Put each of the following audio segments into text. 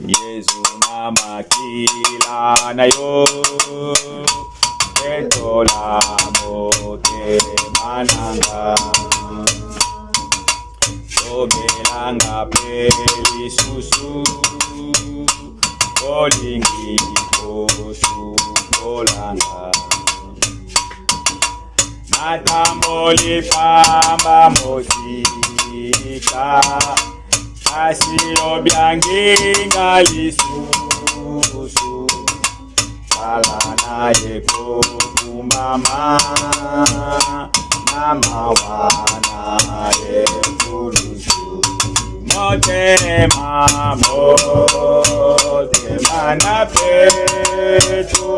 Yesu na makila na yo etola mote mananga obelanga peli susu olingi kosu kolanga natamboli pamba mosika asio byanginga lisusu alana yeko kumama mama wana yekulusu motema na petu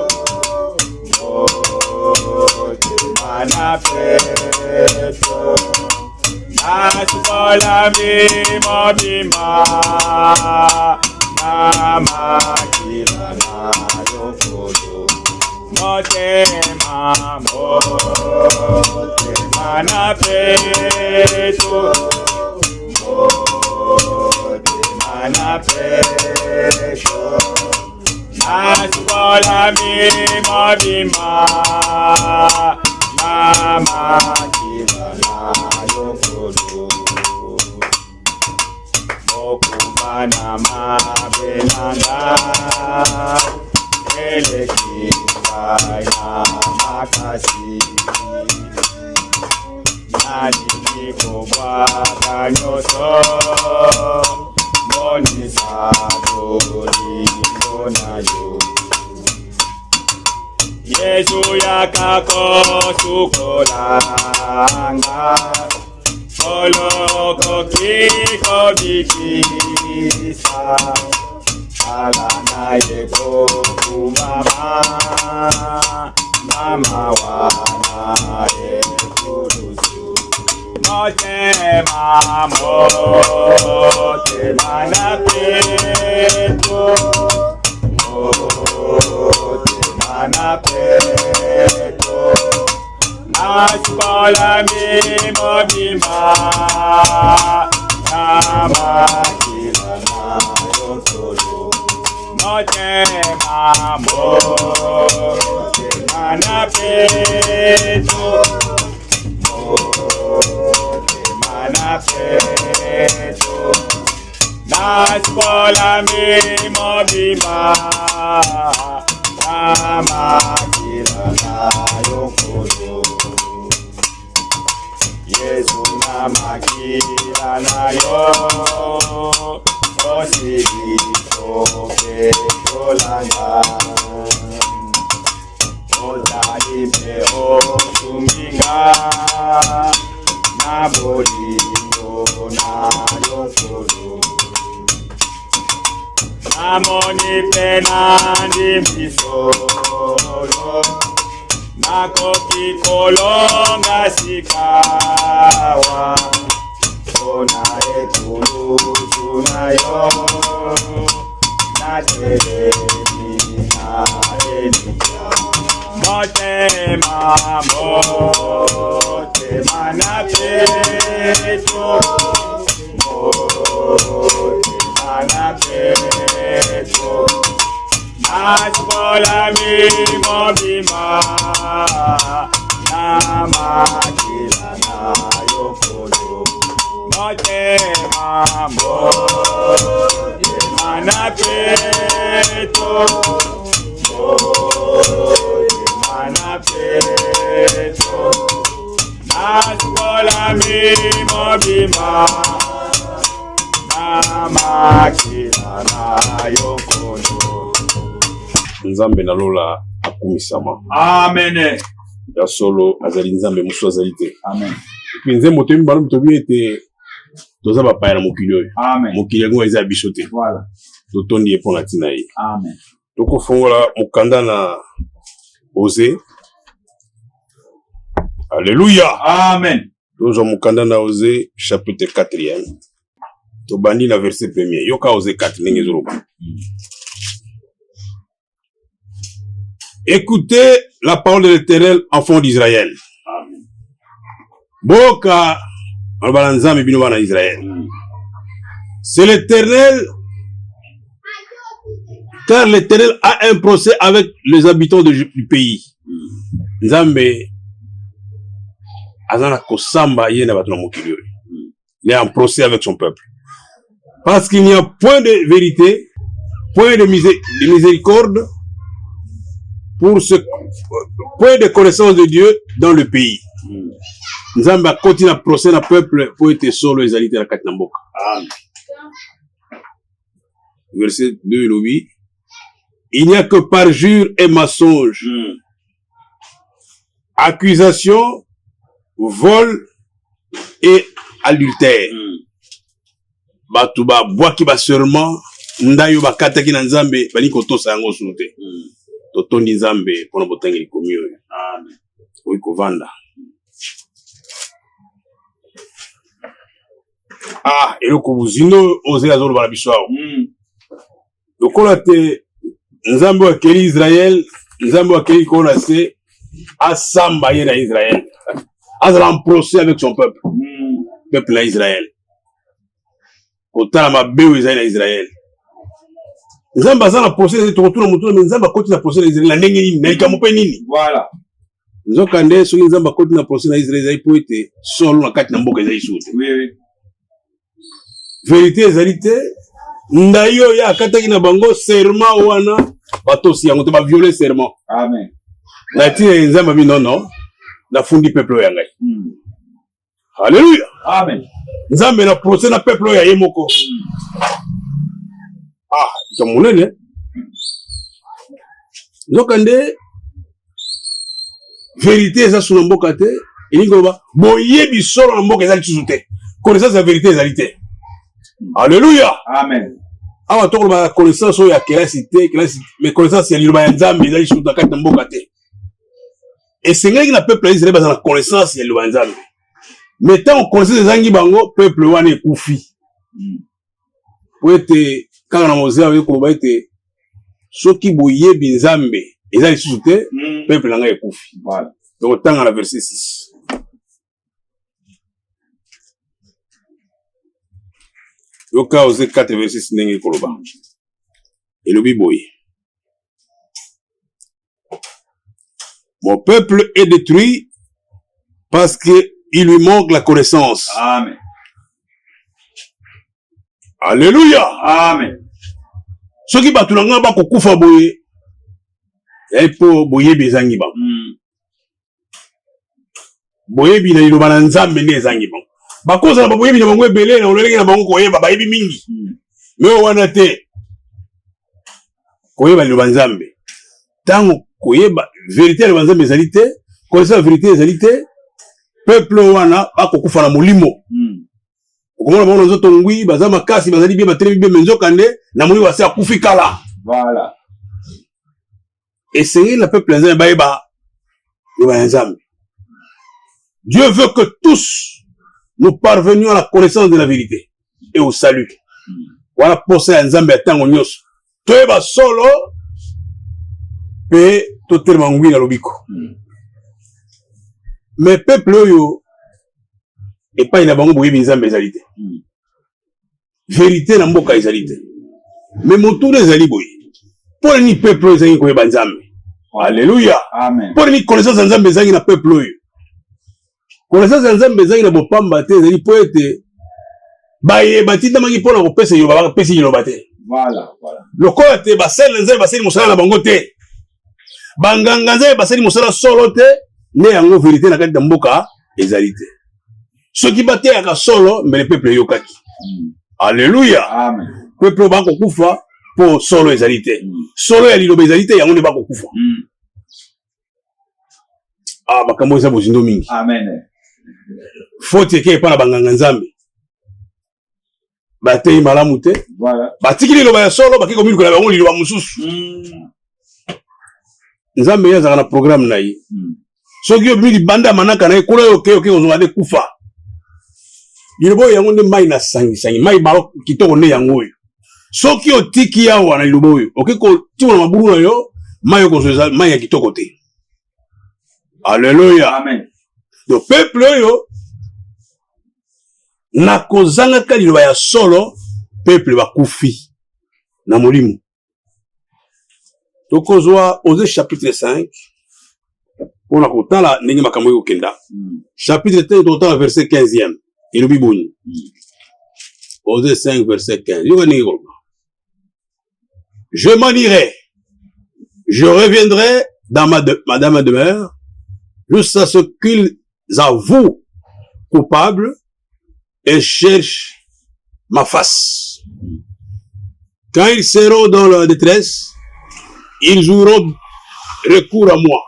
motema na petu Nasukola bima bima Nama kila na yokodo Motema na peto Motema na peto Nasukola bima bima Nama kila na yokodo Mokumana mabelanga Elekifaya makasi Nadiko waka nyoso Monisa doli monayo Yesu yakako sukolanga Oloko kiko bikisa Alana yeko kumama Mama wana yekulusu Motema na peto Motema na peto Nasukola mimo bima Nama kila na yokodo Motema na peto Motema na peto Nasukola mimo bima Nama kila na yokodo Yesu na makila na yo Osigi toke kolanga Ozalipe osuminga Na bolingo na yokodo Namoni penandi misolo Nakoki kolonga sikawa Ona ekulu tunayo Na telemi na elija Motema na peto Motema na peto Nasukola mimo bima Nama kila na yokodo Motema na peto Motema na peto Nasukola mimo bima Nama kila na yokodo Nzambe na lola akumisama. Amen. Ya solo azali nzambe musu azali te. Amen. Puis nzembo te mbalo mtobi ete toza ba pa na mokili oyo. Amen. Mokili ngo eza biso te. Voilà. Totondi epona tina ye. Amen. Toko fongola mokanda na Osée. Alléluia. Amen. Tozo mokanda na Osée chapitre 4e. Tobandi na verset 1er. Yoka Osée 4 ndenge zoroba. Écoutez la parole de l'Éternel, enfants d'Israël. Amen. Boka, Israël. C'est l'Éternel Car l'Éternel a un procès avec les habitants du pays. Nzambe azana kosamba yena batuna mokili. Il est en procès avec son peuple. Parce qu'il n'y a point de vérité, point de miséricorde, point de connaissance de Dieu dans le pays. Nzamba continue à procès le peuple pour être solo et égalité à la Katnamboka. Verset 2, Louis. Il n'y a que parjure et mensonge, accusation, vol et adultère. Batuba boaki ba seulement ndayo bakata ki na Nzambe bali kotosa yango sute. Totondi Nzambe pona botangi likomio. Amen. Oyi kovanda. Eloko buzindo oze azolo bala biswao. Lokola te Nzambe wa keli Israël, Nzambe wa keli kona se asamba yena Israël. Azala en procès avec son peuple. Peuple na Israël. Kotala mabeo ezali na Israël. Nzambe azala procès tokotuna mutuna mais Nzambe akoti na procès na Israël na ndenge nini na likambo pe nini. Voilà. Nzoka nde soki Nzambe akoti na procès na Israël ezali po ete solo na kati na mboka ezali sute. Oui, oui. Vérité ezali te ndayo ya akataki na bango serment wana batosi yango te ba violer serment. Amen. Na tina Nzambe bi non na fundi peuple ya ngai. Alléluia. Amen. Nzambe na procès na peuple ya yemoko. Kamunene. Nzokande vérité eza suna mboka te, elingoba boyebi solo na mboka ezali tuzu te. Connaissance ya vérité ezali te. Alléluia. Amen. Awa tokoloba connaissance oyo ya kelasi te, mais connaissance ya liloba ya Nzambe ezali susu na kati na mboka te. Esengeli na peuple ya Israël baza na connaissance ya liloba ya Nzambe. Mais tant on connaissait les angi bango, peuple wane ekufi. Po ete kaka na Moïse ayo koloba ete soki boyebi Nzambe ezali susu te, peuple nanga ekufi. Voilà. Donc tanga na verset 6. Yoka Osée 4 verset 6 ndenge koloba. Elobi boye. Mon peuple est détruit parce que il lui manque la connaissance. Amen. Alléluia. Amen. Ce qui batu nanga ba kokufa boye. Epo boye bezangi ba. Boye bi na liloba na Nzambe ne ezangi ba. Ba koza na boye bi na bango ebele na olelenge na bango koyeba ba yebi mingi. Mais wana te. Koyeba liloba Nzambe. Tango koyeba vérité liloba Nzambe ezali te, connaissance vérité ezali te. Peuple wana bakokufa na molimo. Okomona bango nzoto ngwi baza makasi bazali bien bateli bien menzokande na molimo basi akufi kala. Voilà. Essayez le peuple Nzambe baeba liloba Nzambe. Dieu veut que tous nous parvenions à la connaissance de la vérité et au salut. Voilà posa ya Nzambe atango nyoso. Toyeba solo pe totelema ngwi na lobiko. Mais peuple oyo et pas ina bango boyebi Nzambe ezali te. Vérité na mboka ezali te. Mais motuna ezali boye. Pour ni peuple oyo ezali koyeba Nzambe. Alléluia. Amen. Pour ni connaissance Nzambe ezali na peuple oyo. Connaissance Nzambe ezali na bopamba te ezali po ete bayeba ti tamangi pona kopesa yo ba pesi yo ba te. Voilà, voilà. Lokola te basel Nzambe baseli mosala na bango te. Banganga Nzambe baseli mosala solo te. Ne yango vérité na kati na mboka ezali te. Soki bateyaka solo mbele peuple yokaki. Alléluia. Amen. Peuple bako kufa po solo ezali te. Solo ya liloba ezali te yango ne bako kufa. Makambo eza bozindo mingi. Amen. Faut eke pa na banganga Nzambe. Batei malamu te. Voilà. Batiki liloba ya solo baki komini kola bango liloba mususu. Nzambe yazaka na programme na ye. Soki yo bili banda manaka na ye kula yo ke ozonga de kufa. Lilobo yango nde mai na sangi mai balo kitoko nde yango oyo. Soki otiki yawa na lilobo oyo okeko tima na maburu na yo mai okozoza mai ya kitoko te. Alléluia. Amen. Donc peuple oyo na kozanga ka liloba ya solo peuple bakufi na molimo. tokozwa Osée chapitre 5 on a kotala ndenge makambo yo kenda chapitre 5 totala verset 15e ilobi boni Osée 5 verset 15 yo ndenge ko je m'en irai je reviendrai dans ma demeure jusqu'à ce qu'ils avouent coupables et cherchent ma face. Quand ils seront dans leur détresse, ils auront recours à moi.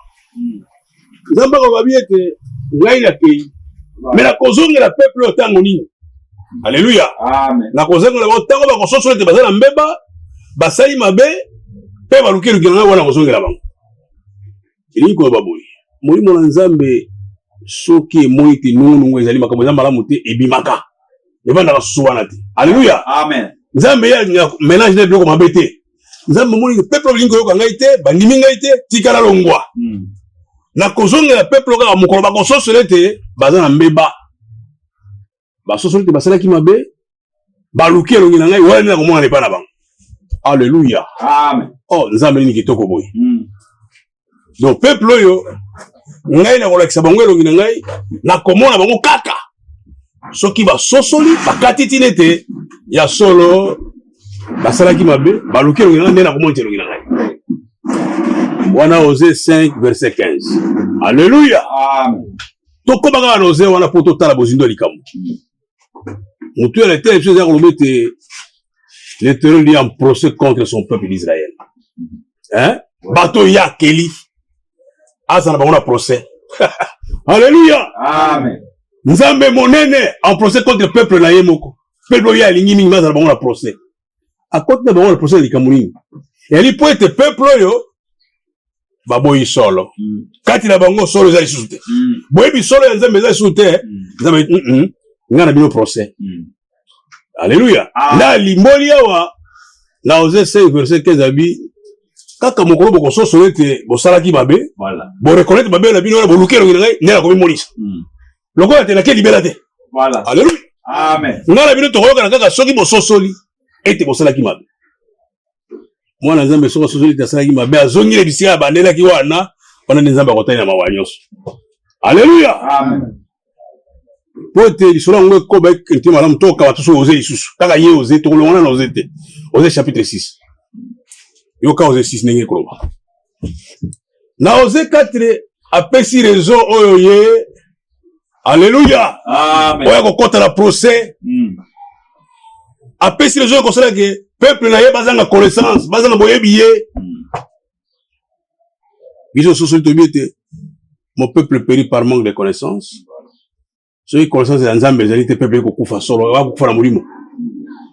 Zamba ko bien que ngai na pays. Mais la kozonga la peuple otango nini. Alléluia. Amen. La kozonga la otango ba kososo te bazala mbeba, basali mabe, pe baluki lukina wana kozonga la bango. Ili ko baboyi. Muri mo nzambe soki moiti nunu ezali makambo za malamu te ebimaka. Ebanda ka suwana te. Alléluia. Amen. Nzambe ya mélange de biloko mabe te. Nzambe moni peuple lingo yoka ngai te, bandimi ngai te, tikala longwa. Na kozonga la peuple ka mokolo ba kososole te, baza na mbeba. Ba sosole te basala ki mabe, baluki elongi na ngai wana na komona lepa na bango. Alléluia. Amen. Oh, nzambe ni kitoko boy. Donc peuple yo ngai na kolakisa bango elongi na ngai na komona bango kaka. Soki ba sosoli bakati tinete ya solo basala ki mabe baluki elongi na ngai na komona elongi na ngai. Wana Osée 5 verset 15. Alléluia. Amen. Toko baka na Osée wana poto tala bozindo likambo. Mutu ya telle chose ya kolobete l'Éternel dit en procès contre son peuple d'Israël. Hein? Bato ya keli. Asa na bango na procès. Alléluia. Amen. Nzambe monene en procès contre le peuple na yemoko. Peuple ya lingi mingi maza na bango na procès. A côté de bango na procès likambo nini. Et li po ete peuple yo baboyi solo. Kati na bango solo za lisusu te. Boyebi solo ya nzambe za lisusu te. Nzambe ngana bino procès. Alléluia. Na limboli yawa na Osée 5 verset 15 abi kaka mokolo boko soso ete bosalaki mabe. Voilà. Bo reconnaître mabe na bino na boluki longi ngai nela komi monisa. Lokola te na ke libela te. Voilà. Alléluia. Amen. Ngana bino tokoyoka na kaka soki bososoli ete bosalaki mabe. Mwana nzambe soko sosoli te asalaki mabe azongile bisika bandelaki wana nzambe akotani na mawa nyonso. Alléluia. Amen. Pote lisolo ngwe ko ba kenti malamu toka batuso Osée lisusu. Kaka ye Osée to kolongana na Osée te. Osée chapitre 6. Yoka Osée 6 nenge koloba. Na Osée 4 apesi raison oyo ye. Alléluia. Amen. Oya kokota na procès. Apesi raison ko sala ke peuple na ye bazanga connaissance, bazanga boyebi ye. Biso sosoli to biete. Mon peuple périt par manque de connaissance. Ceux qui connaissent les nzambe les élites peuple ko kufa solo wa kufa na mulimo.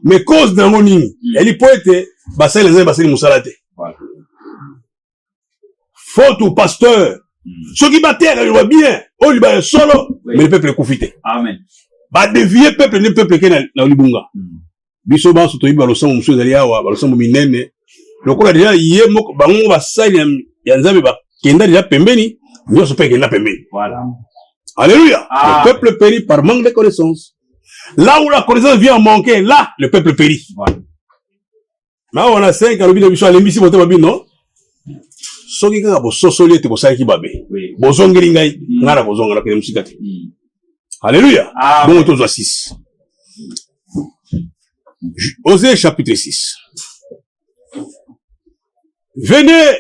Mais cause de ngo nini? Eli poete basali les nzambe basali musala te. Faute au pasteur. Ceux qui battent il va bien, on lui bat solo, mais le peuple kufite. Amen. Ba dévier peuple ne peuple ke na libunga. Biso ba so to yiba lo samu musu zali awa, ba lo samu minene. Lokola déjà yé moko bango basali ya nzambe ba kenda déjà pembeni, nyo so pe kenda pembeni. Voilà. Alléluia. Ah. Le peuple périt par manque de connaissance. Là où la connaissance vient manquer, là, le peuple périt. Voilà. Mais on a 5 à l'objet de Michel, l'embissi, votre babi, non? Soki kaka bo sosoli te bo sali ki babe. Bo zongeli ngai, ngara bo zonga la kene musikati. Alléluia. Bon, on 6. Osée chapitre 6. Venez,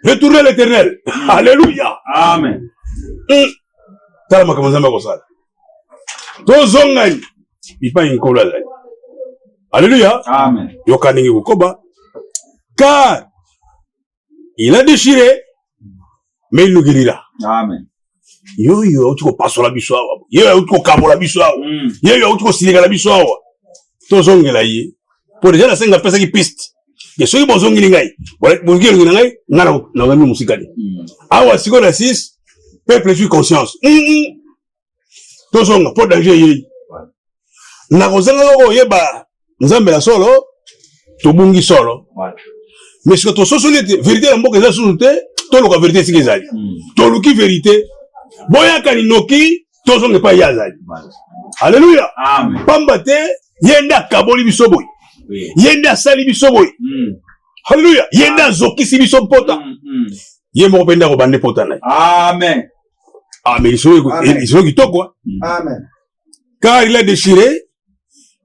retournez l'Éternel. Alléluia. Amen. Tala makambo nzambe akosala. Tozongani ipai nkolo azali. Alléluia. Amen. Yoka ndenge kokoba. Car il a déchiré, mais il nous guérira. Amen. Yo tuko pasola biso awa. Yo tuko kabola biso awa. Yo tuko silikala biso awa. Tozongela ye. Pour déjà la senga pesa ki piste. Ye soki bozongeli ngai. Bozongeli ngai ngana na ngami musikali. Awa siko na 6 peuple suis conscience. Tozonga pour danger ye. Na kozanga ko yeba nzambe la solo to bungi solo. Mais ce que to sosoli vérité la mboka za sulu te to loka vérité siki ezali. To luki vérité boya kani noki tozonga pa yazali. Alléluia. Amen. Pamba te yenda kaboli biso boy. Yenda sali biso boy. Alléluia. Yenda zokisi biso pota. Yemo penda ko bande pota na. Amen. Amen. Ils sont kitoko. Amen. Car il a déchiré,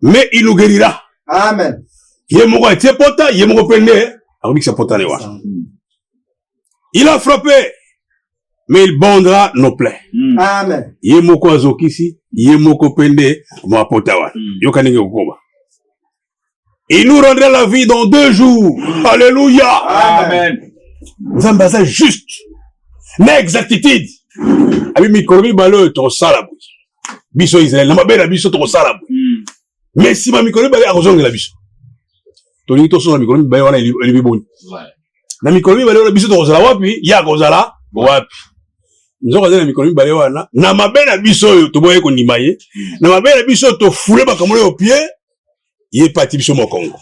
mais il nous guérira. Amen. Yemo ko tie pota, yemo ko pende, akobikisa pota ne wa. Il a frappé, mais il bandera nos plaies. Amen. Yemo ko azokisi, yemo ko pende, mo pota wa. Yoka ninge kokoba. Il nous rendra la vie dans 2 jours. Alléluia. Amen. Nous avons besoin juste. L'exactitude. Abi mikorobi balo to salabu. Biso Israël. Na mabela biso to salabu. Mais si ma mikorobi balo akozongela biso. To ni to so na mikorobi balo wana elibi boni. Na mikorobi balo biso to kozala wapi? Ya kozala wapi? Nzoka zela mikorobi balo wana. Na mabela biso to boye ko ndimaye. Na mabela biso to fule bakamole au pied. Il est parti sur mon Congo.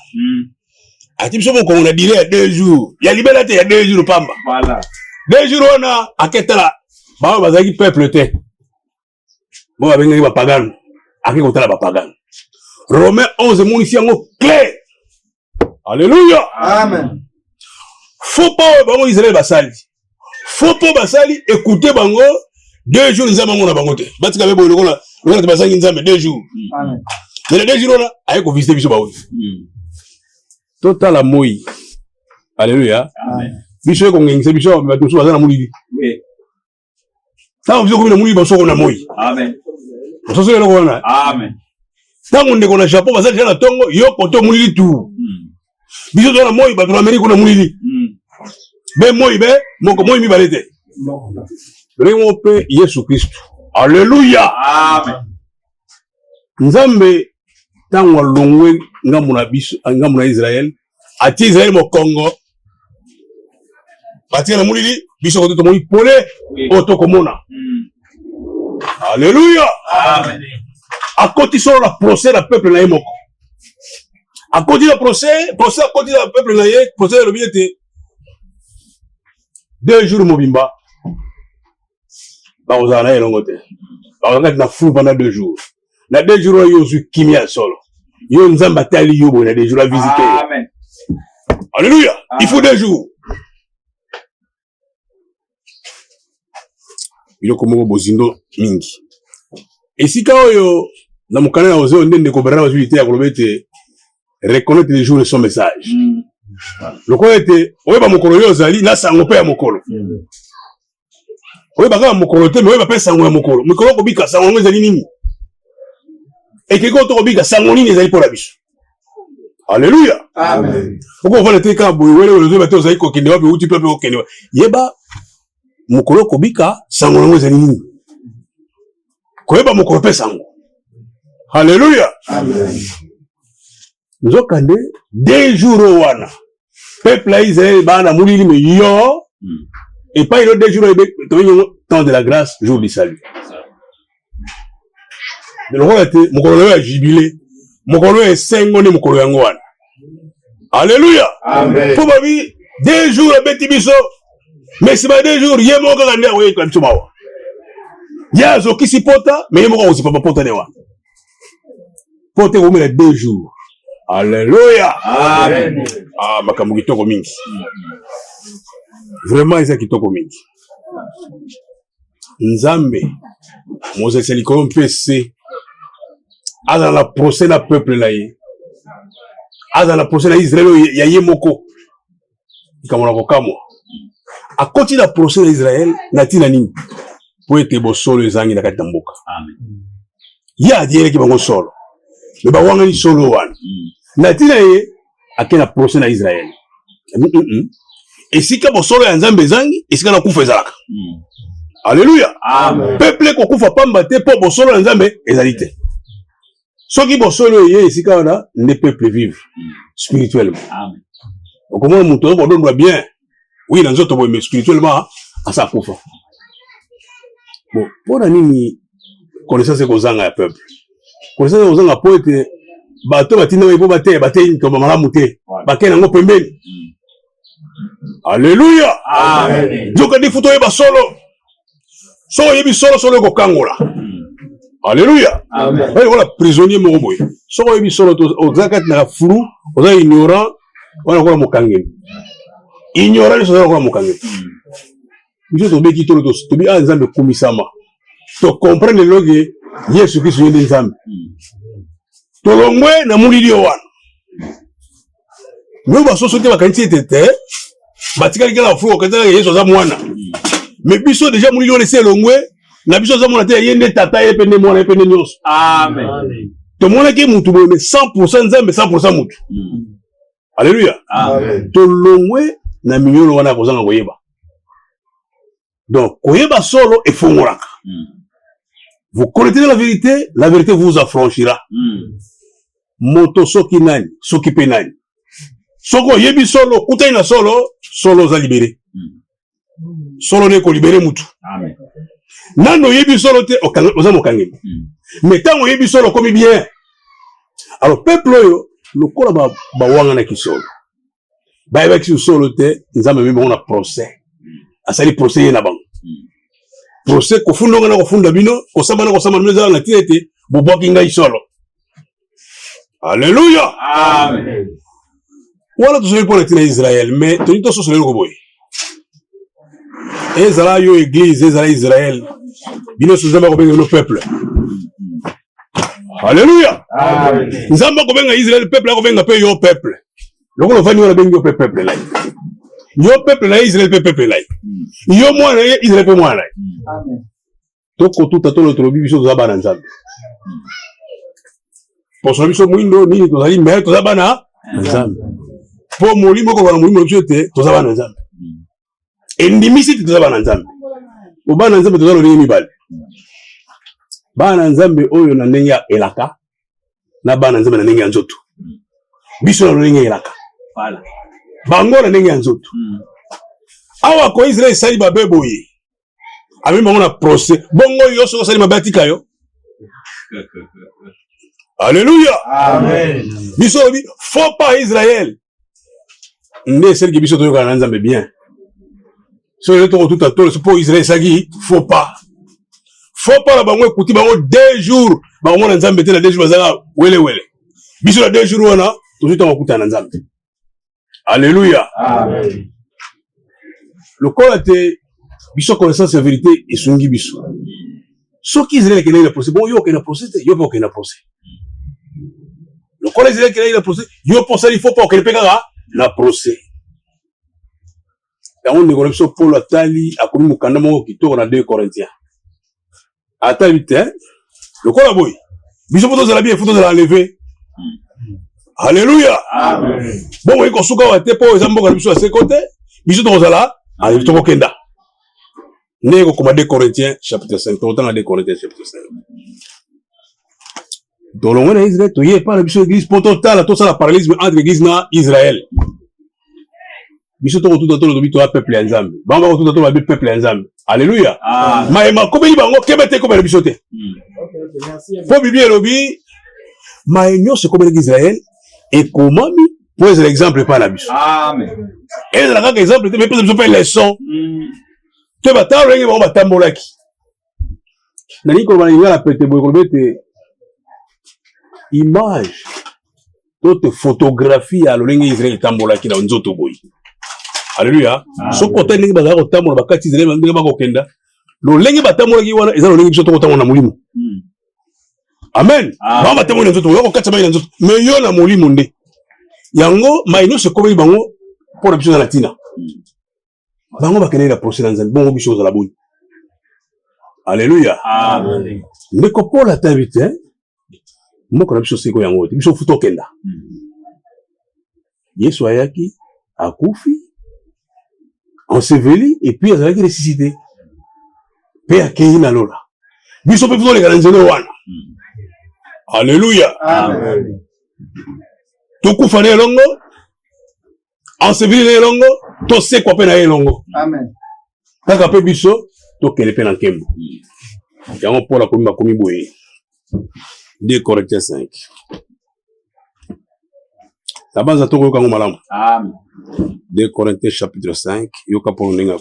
A type sur mon Congo, on a dit il y a 2 jours. Il y a liberté, il y a 2 jours, pamba. Voilà. 2 jours, on a, à Ketala. Bah, on va dire peuple, te. Bon, on va venir, à pagan. À qui compte la pagan. Romains 11, mon ici, en clé. Alléluia. Amen. Faut pas, bango, Israël, basali. Faut pas, basali, écoutez, bango. 2 jours, nous avons mon abangote. Batika, bebo, le gars, on a basali, nous avons 2 jours. Amen. Mais les 2 jours là, aïe qu'on visite biso baoui. Total à moi. Alléluia. Amen. Biso qu'on gagne, c'est biso, mais tout ça dans la mouli. Oui. Ça on dit qu'on a mouli, biso qu'on a moi. Amen. Ça c'est le qu'on a. Amen. Tant qu'on est qu'on a Japon, parce que j'ai la tongo, yo poto mouli tout. Biso dans la moi, bah dans l'Amérique on a mouli. Ben moi, ben, mon comment il m'y balade. Rémo pe Jésus Christ. Alléluia. Amen. Nzambe tango longwe ngamuna biso ngamuna Israël ati Israël mo Congo ati na mulili biso ko to mo ipole otokomona. Alléluia. Amen. A côté sur la procès la peuple na yemoko. A côté la procès à côté la peuple na yé procès le biete 2 jours mobimba. Ba ozana elongote. Ba ozana na fou pendant 2 jours. Na 2 jours, yo suis kimia solo. Yo nzamba tali yo bo na 2 jours à visiter. Amen. Alléluia. Il faut 2 jours. Il ko mo bozindo mingi. Esika oyo na mukana na ozo ndende ko berana ozilité ya kolobete reconnaître les jours de son message. Le ko ete oyeba mokolo yo zali na sango pe ya mokolo. Oyeba ka mokolo te mais oyeba pe sango ya mokolo. Mokolo ko bika sango ngezali nini? Et que quand on biga sangoni les aïe pour la biche. Alléluia. Amen. Pourquoi on va le faire quand vous voyez les autres aïe ko kende wa ou tu peux ko kende wa. Yeba mukolo ko bika sangoni les aïe. Ko yeba mukolo pe sango. Alléluia. Amen. Nzokande 2 jours wana. Peuple Israël bana mulili me yo. Et pas il 2 jours temps de la grâce, jour du salut. Le roi était mokolo ya jubilé mokolo ya sengo ne mokolo yango wana. Alléluia. Amen. Pour ma vie 2 jours à beti biso mais c'est pas 2 jours yemo ka ngande oye kwa mtuma wa ya zo kisi pota mais yemo ka aussi papa pota ne wa pote ko mele 2 jours. Alléluia. Amen. Ah makambo kitoko mingi vraiment isa kitoko mingi Nzambe Moses Likolo PC dans la procès na peuple là yi dans la procès na Israël ya yemoko ikamona kokamwa a côté la procès na Israël na tina nini po ete bosolo ezangi na kati na mboka. Amen. Ya diere ki bango solo me ba wanga ni solo wana na tina ye akena procès na Israël esika bosolo ya Nzambe ezangi esika na kufa ezalaka. Alléluia. Amen. Peuple ko kufa pamba te po bosolo ya Nzambe ezali te. Soki bosolo ye esika wana ne peuple vivre spirituellement. Amen. Donc comment mon tour doit bien. Oui, dans autres mais spirituellement à sa kufa. Bon, pour nini connaissance ko zanga ya peuple. Connaissance ko zanga po ete bato batina ba bate bate comme malamu te. Bakena ngo pembeni. Alléluia. Amen. Joka di futo yeba solo. So yebi solo ko kangola. Alléluia. Amen. Voilà prisonnier mo boy. So yebi solo to ozakat na flou, oza ignorant, On a mokange. Ignorer les choses on a mokange. Biso to beki to lo to bi a nzambe kumisama. To comprendre loge Yesu Kristo yende nzambe. To longwe na mulili wana. Nous va société va kanti tete. Batika kala fu okata Yesu za mwana. Mais biso déjà mulili wana se longwe na biso za mwana te yende tata epende mwana epende nyos. Amen. To mwana ki mutu bo 100% nzambe 100% mutu. Alléluia. Amen. To longwe na minyolo wana kozanga koyeba. Donc koyeba solo et fongoraka. Vous connaissez la vérité vous affranchira. Moto soki nani, soki penani. Soko yebi solo, kutai na solo, solo za libéré. Solo ne ko libéré mutu. Amen. Nano yebi solo te oza mokangemi. Mais tango yebi solo komi bien. Alors peuple yo, lokola ba wanga na kisolo. Ba yeba ki solo te, nzambe mbi on a procès. Asali procès ye na bango. Procès ko fundo na ko funda bino, ko samba bino za na tiete, bo boki ngai solo. Alléluia. Amen. Wala to soli pour Israël, mais toni to so soli ko boy. Ezala yo église, ezala Israël. Bino so zamba ko benga no peuple. Alléluia. Amen. Nzamba ko benga Israël peuple ko benga pe yo peuple. Lokolo fani wala benga yo peuple là. Yo peuple là Israël peuple là. Yo moi na Israël pe moi là. Amen. Toko tuta to lo biso za bana nzambe. Poso biso mwindo nini to zali mais to za bana nzambe. Po molimo ko bana molimo biso te to za bana nzambe. Endimisi to za bana nzambe. O bana nzambe to za lo nini bali. Bana nzambe oyo na ndenge ya elaka na bana nzambe na ndenge ya nzoto. Biso na ndenge ya elaka. Voilà. Bango na ndenge ya nzoto. Awa ko Israël sali ba beboye. Ami bango na procès. Bongo yo so sali mabatika yo. Alléluia. Amen. Biso bi faut pas Israël. Ndé celle qui biso to yo kana nzambe bien. So yo to tout à tout pour Israël sagi faut pas. Faut pas la bango écouter bango 2 jours. Bango na nzambe te na 2 jours bazala wele wele. Biso na 2 jours wana to tout en écouter na nzambe. Alléluia. Amen. Le corps était biso connaissance la vérité et sungi biso. Ce qui Israël qui na procès bon yo qui na procès yo pas qui na procès. Le corps Israël qui na procès yo pour ça il faut pas que le pega na procès. Et on négocie sur Paul Atali a commis mukanda mo qui tourne dans 2 Corinthiens. Attends vite hein. Le corps boy. Biso photo de la bien photo de la enlever. Alléluia. Amen. Bon oui ko suka wa te po ezambo ka biso à ses côtés. Biso to zala ali to kenda. Nego comme 2 Corinthiens chapitre 5. Autant dans 2 Corinthiens chapitre 5. Dans le monde d'Israël, tu y es pas la biso église pour total tout ça la parallélisme entre l'église na Israël. Biso to tout à le bito peuple ensemble. Banga tout à le peuple ensemble. Alléluia. Amen. Ma comme bango kebete comme le biso te. Ok, merci. Pour Bible lobi ma union c'est comme l'Israël et comment pour l'exemple pas la biso. Amen. Et la grand exemple mais peut-être pas leçon. Tu vas t'en aller on va tambolaki. Nani ko ba la pete boy ko bete image toute photographie à l'olenge Israël tambolaki na nzoto boy. Alléluia. Ce côté ndenge bazala ko tambola bakati Israël ndenge ba ko kenda. L'olenge ba tambolaki wana ezala l'olenge biso to ko tambola na molimo. Amen. Ba ba tambola nzoto yo ko katsa ba nzoto. Mais yo na molimo nde. Yango maino se ko bango pour la biso na latina. Bango ba kenela la procès dans nzambe bongo biso za la boy. Alléluia. Amen. Ndeko Paul atavite hein. Moko na biso seko yango te biso futo kenda. Yesu ayaki akufi enseveli et puis azalaki ressuscité. Pe akei na lola. Biso pe futo le kana nzelo wana. Alléluia. Amen. Tokufa na elongo enseveli na elongo to sekwa pe na elongo. Amen. Kaka pe biso to kele pe na nkembo. Yango Paul akomi bakomi boye. 2 Corinthiens 5. La base à tout le monde. Amen. 2 Corinthiens chapitre 5. Yoka pour nous.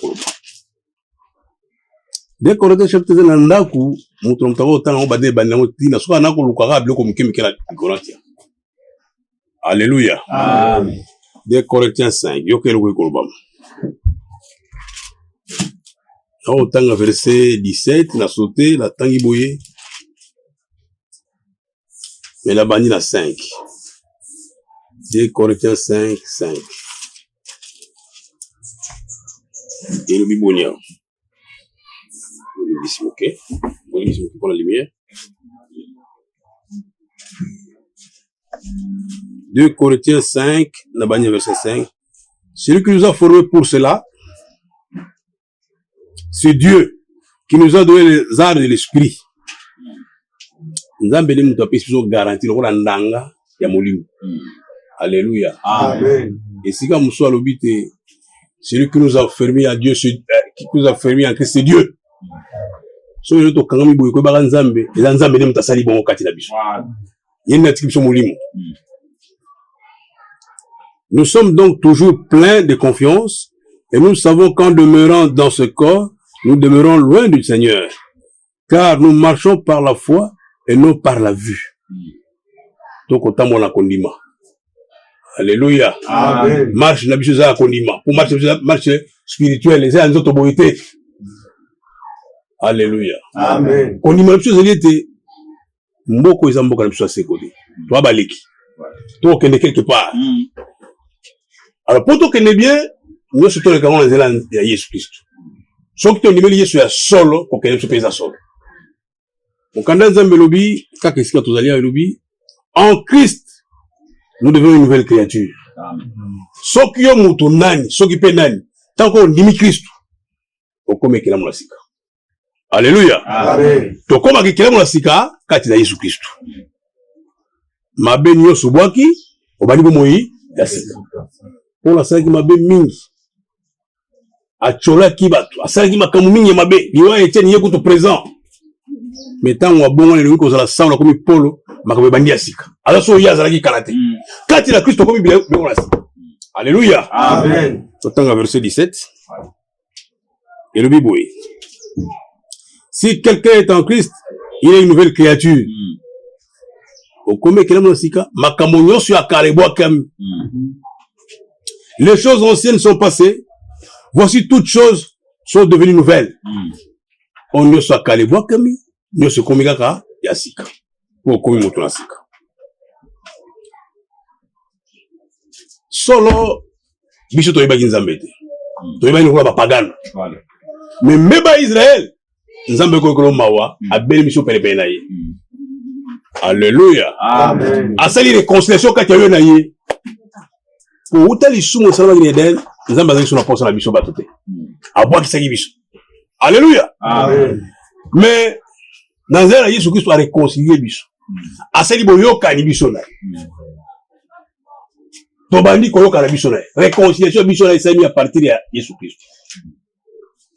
2 Corinthiens chapitre 5. Nandaku, mutu mtavo tanga obade banamo tina. Soka nako lukara bloko mkemi kela Corinthiens. Alléluia. Amen. 2 Corinthiens 5. Yokel Wikolbam. Autant verset 17, la sauté, la tangi boye. Mais la banni la 5. 2 Corinthiens 5, 5. Et le bibonia. Ok. Pour la lumière. 2 Corinthiens 5, la bannière verset 5. Celui qui nous a formés pour cela, c'est Dieu qui nous a donné les arts de l'esprit. Nous avons béni notre pays pour garantir le ndanga ya molimo. Alléluia. Amen. Et si comme soit l'obité, celui qui nous a fermé à Dieu, qui nous a fermé en Christ, c'est Dieu. So yo to kangami boy ko ba nzambe, eza nzambe ne mutasali bongo kati na biso. Yena tikipso molimo. Nous sommes donc toujours pleins de confiance et nous savons qu'en demeurant dans ce corps, nous demeurons loin du Seigneur, car nous marchons par la foi et non par la vue. Donc autant mon akondima. Alléluia. Amen. Marche na biso za akondima. Pour marche spirituelle, les gens auto boité. Alléluia. Amen. Kondima biso zeliete mboko eza mboka na biso asekoli. Toi baleki. Toi okende quelque part. Alors pour toi kende bien, nous sommes les canons de Jésus Christ. Sauf que tu as Yesu ya solo pour que nous soyons solo. Mon candidat Zambelobi, quand qu'est-ce que tu as dit Lobi, en Christ, nous devenons une nouvelle créature. Sauf que nous sommes nani, sauf que nani, tant qu'on dit Christ, on comme que la molasika. Alléluia. Amen. To comme que la molasika, quand tu as Jésus Christ. Ma benio subwaki, obani bomoi, yasika. Pour la salle qui m'a bien mingi. A chola kibatu. A salle qui m'a comme mingi m'a bien. Liwa etienne yeko to présent. Mais tant on a bon le ko la salle comme polo, m'a comme bandi asika. Alors so ya zalaki karate. Quand il a Christ comme bien la sika. Alléluia. Amen. Autant verset 17. Et le Bible. Si quelqu'un est en Christ, il est une nouvelle créature. Au comme que la sika, ma kamonyo sur akarebo kam. Les choses anciennes sont passées. Voici toutes choses sont devenues nouvelles. On ne soit qu'à les voir comme il ne se communique qu'à Yassika. Pour comme il Yassika. Solo, bicho to ibaki nzambete. To ibaki nkola papagano. Mais meba Israël, nzambe ko ko mawa, abeli bicho pelepele na ye. Alléluia. Amen. Asali réconciliation kati yo na ye. Pour outa lisumo salama ni Eden, nzamba zali suna posa na biso batote. Abwa kisaki biso. Alléluia. Amen. Mais nanzela Yesu Christ a réconcilié biso. Asali boyoka ni biso na. To bandi ko yoka na biso na. Réconciliation biso na isami à partir de Yesu Christ.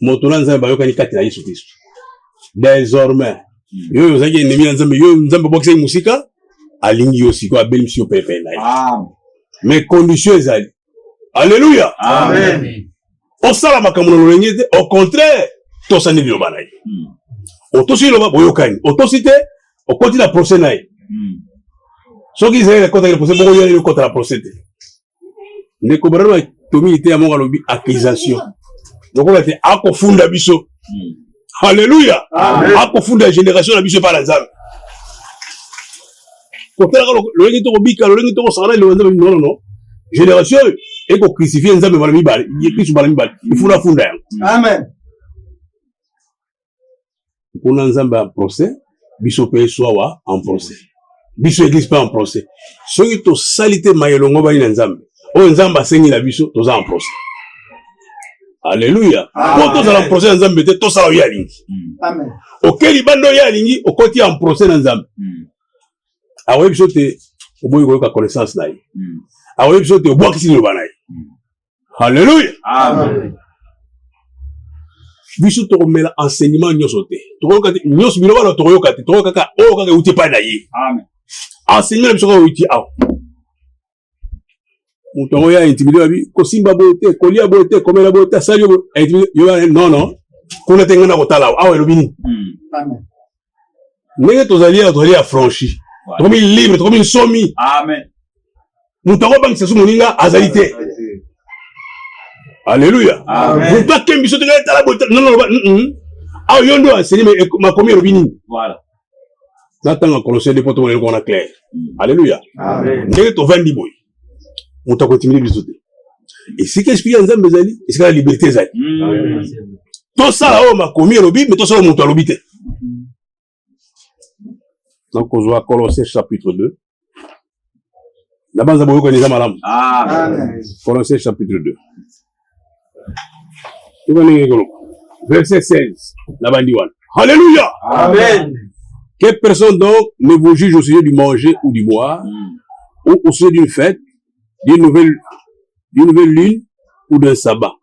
Motona nzamba yoka ni kati na Yesu Christ. Désormais, yo zaki nemi nzamba yo nzamba bokisa musika alingi yo siko abeli msio pepe na. Amen. Mais conditions ezali. Alléluia. Amen. On sala makambo na lolengete, au contraire, to sani biloba na ye. Otosi loba boyokani. Otosi te, okoti na procès na ye. Soki Israël kota le procès, boko yone kota la procès te. Ndeko barama tomi ite amonga lobi accusation. Donc on a été akofunda biso. Alléluia. Akofunda génération na biso par la nzambe. Le lengete ko bika, le lengete ko sala le nzambe non. Génération et ko crucifier nzambe bala mibale, Yesu bala mibale. Il faut la funda yango. Amen. Pour nzambe en procès, biso pe soa en procès. Biso église pas en procès. Soki to salite mayelongo bali na nzambe. O nzambe asengi la biso to za en procès. Alléluia. Pour to za en procès nzambe te to sala ya lingi. Amen. Okeli bando ya lingi okoti en procès na nzambe. Awe biso te oboyi ko connaissance na ye. Awe biso te oboyi kisi no banaye. Alléluia. Amen. Biso to mela enseignement nyoso te. To ko kati nyoso biloba na to ko kati to kaka o kaka uti pa na ye. Amen. Enseignement biso ko uti aw. Muto ya intimidé bi ko simba bote, ko lia bote, ko mela bote, sali yo yo non. Kuna tenga na ko tala aw elobini. Amen. Ndenge to zali affranchi. To mi libre, to mi somi. Amen. Moutako bank c'est moninga azalité. Alléluia. Moutako kembiso te la beauté. Non non. Ah yondo enseigné ma commis robini. Voilà. N'attends Colossiens 2 pour ton on a clair. Alléluia. Amen. Ndenge to vandi boy. Moutako timide biso te. Et si qu'est-ce qu'il y a dans Bezali, est-ce que la liberté est tout ça là ma commis robi mais tout ça mon robité. Donc on voit Colossiens chapitre 2. Là-bas ça boyo connaît madame. Amen. Colossiens chapitre 2. Verset 16. Là-bas dit Alléluia. Amen. Quelle personne donc ne vous juge au sujet du manger ou du boire ou au sujet d'une fête, d'une nouvelle lune ou d'un sabbat.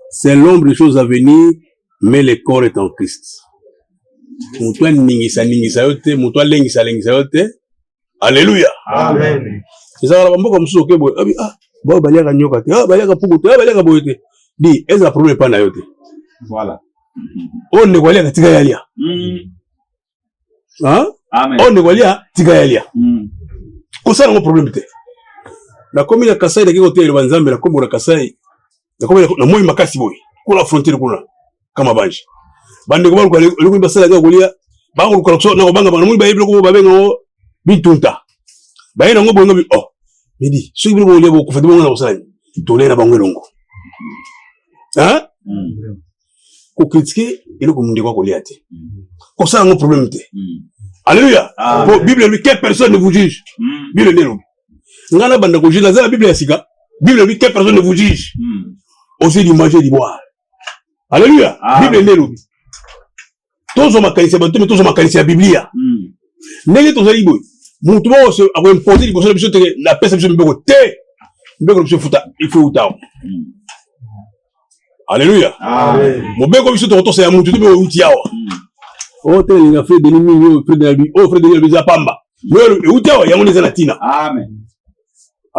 C'est l'ombre des choses à venir, mais le corps est en Christ. Moutoua ningisa yote, moutoua lengisa yote. Alléluia. Amen. C'est ça, on va comme ça, ok, bon, baliaka nyoka te, baliaka puku te, baliaka boyote. Dis, est-ce que problème pas na yote? Voilà. On ne voit pas tika yalia. Hein? Amen. On ne voit pas tika yalia. Comme ça, on a un problème te. La commune de Kassai, la côté de Banzambe, la commune de Kassai, la commune de Moï Makasi Boy, pour la frontière, comme à Banj. Bande Gomal, le coup de la Golia, Bango Collection, non, Banga, Moui Baïblo, Babengo, Bintunta. Baïno Bongo, oh, il dit, ceux qui veulent vous faire de bon ensemble, tourner la Bangelongo. Hein? Pour critiquer, il est comme des Goliath. Comme ça, on a un problème. Alléluia. Pour Bible, lui, quelle personne ne vous juge? Bible, n'est-ce Ngana banda ko jila za Bible yasika. Bible lui quelle personne ne vous juge. Aussi du manger du boire. Alléluia. Bible ndelo. Tozo makanisa bantu mais tozo makanisa Biblia. Ndenge tozali boy. Mutu ba se abo imposer liboso biso te la pesa biso mbeko te. Mbeko biso futa, il faut uta. Alléluia. Amen. Mbeko biso to se ya mutu te be uti yawa. O te nga fait de l'imi, fait de la lui, o fait de la pamba. Le uti yawa yango neza latina. Amen.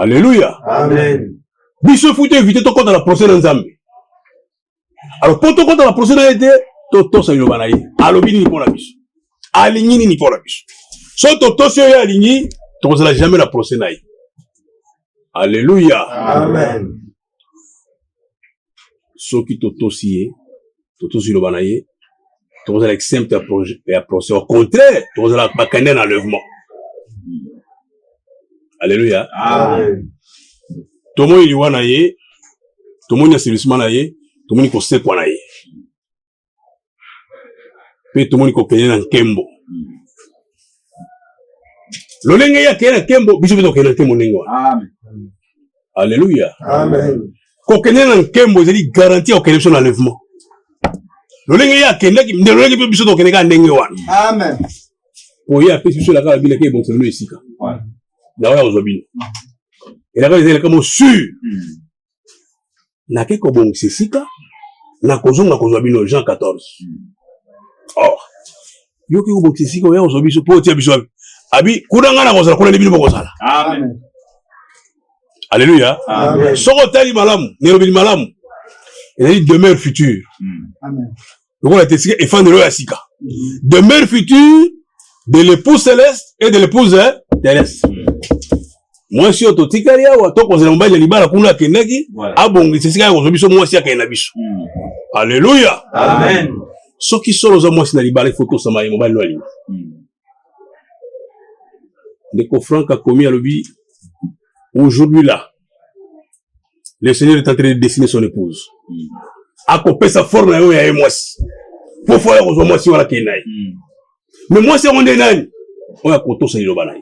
Alléluia. Amen. Biso faut éviter ton compte dans la procès d'Anzambe. Alors pour ton compte dans la procès d'Anzambe, toto sa yobanaye. Alobini ni pour la biso. Aligni ni pour la biso. So toto se ya aligni, tu ne jamais la procès d'Anzambe. Alléluia. Amen. So qui toto si yobanaye, tu ne accepter à procès. Au contraire, tu ne pas canner dans l'enlèvement. Alléluia. Amen. Tout le monde est wana ye, tout le monde est servicement na ye, tout le monde est conseil kwa na ye. Puis tout le monde est compagnie dans Kembo. L'olenge ya kena Kembo, biso biso kena Kembo nengo. Amen. Alléluia. Amen. Kokene dans Kembo, c'est garantie au élection d'enlèvement. L'olenge ya kena ki, l'olenge biso to kena ndenge wana. Amen. Pour y a fait sur la carte bila ke bon c'est le ici ka. Voilà. Là où Zobino. Et là, il est comme sûr. Na ke ko bon c'est sika. Na kozonga ko Zobino Jean 14. Oh. Yo ke ko bon c'est sika ya Zobino po tia biso. Abi kudanga na kozala kuna libino kozala. Amen. Alléluia. Amen. Soko tali malamu, nerobi malamu. Il dit demeure future. Amen. Donc on a été sika et fan de l'eau sika. Demeure future de l'épouse céleste et de l'épouse terrestre. Moi si ototikali wa to kozela mbali ya libala kuna kendaki abongi sisika ko biso moi si akena biso. Alléluia. Amen. Soki solo za moi si na libala photo sama ya mbali wali. Ndeko Franck a commis à l'obi aujourd'hui là. Le Seigneur est en train de dessiner son épouse. A copé sa forme ya moi si. Pour faire ko moi si wala kenai. Mais moi c'est on est nani. On a koto sa ilobana.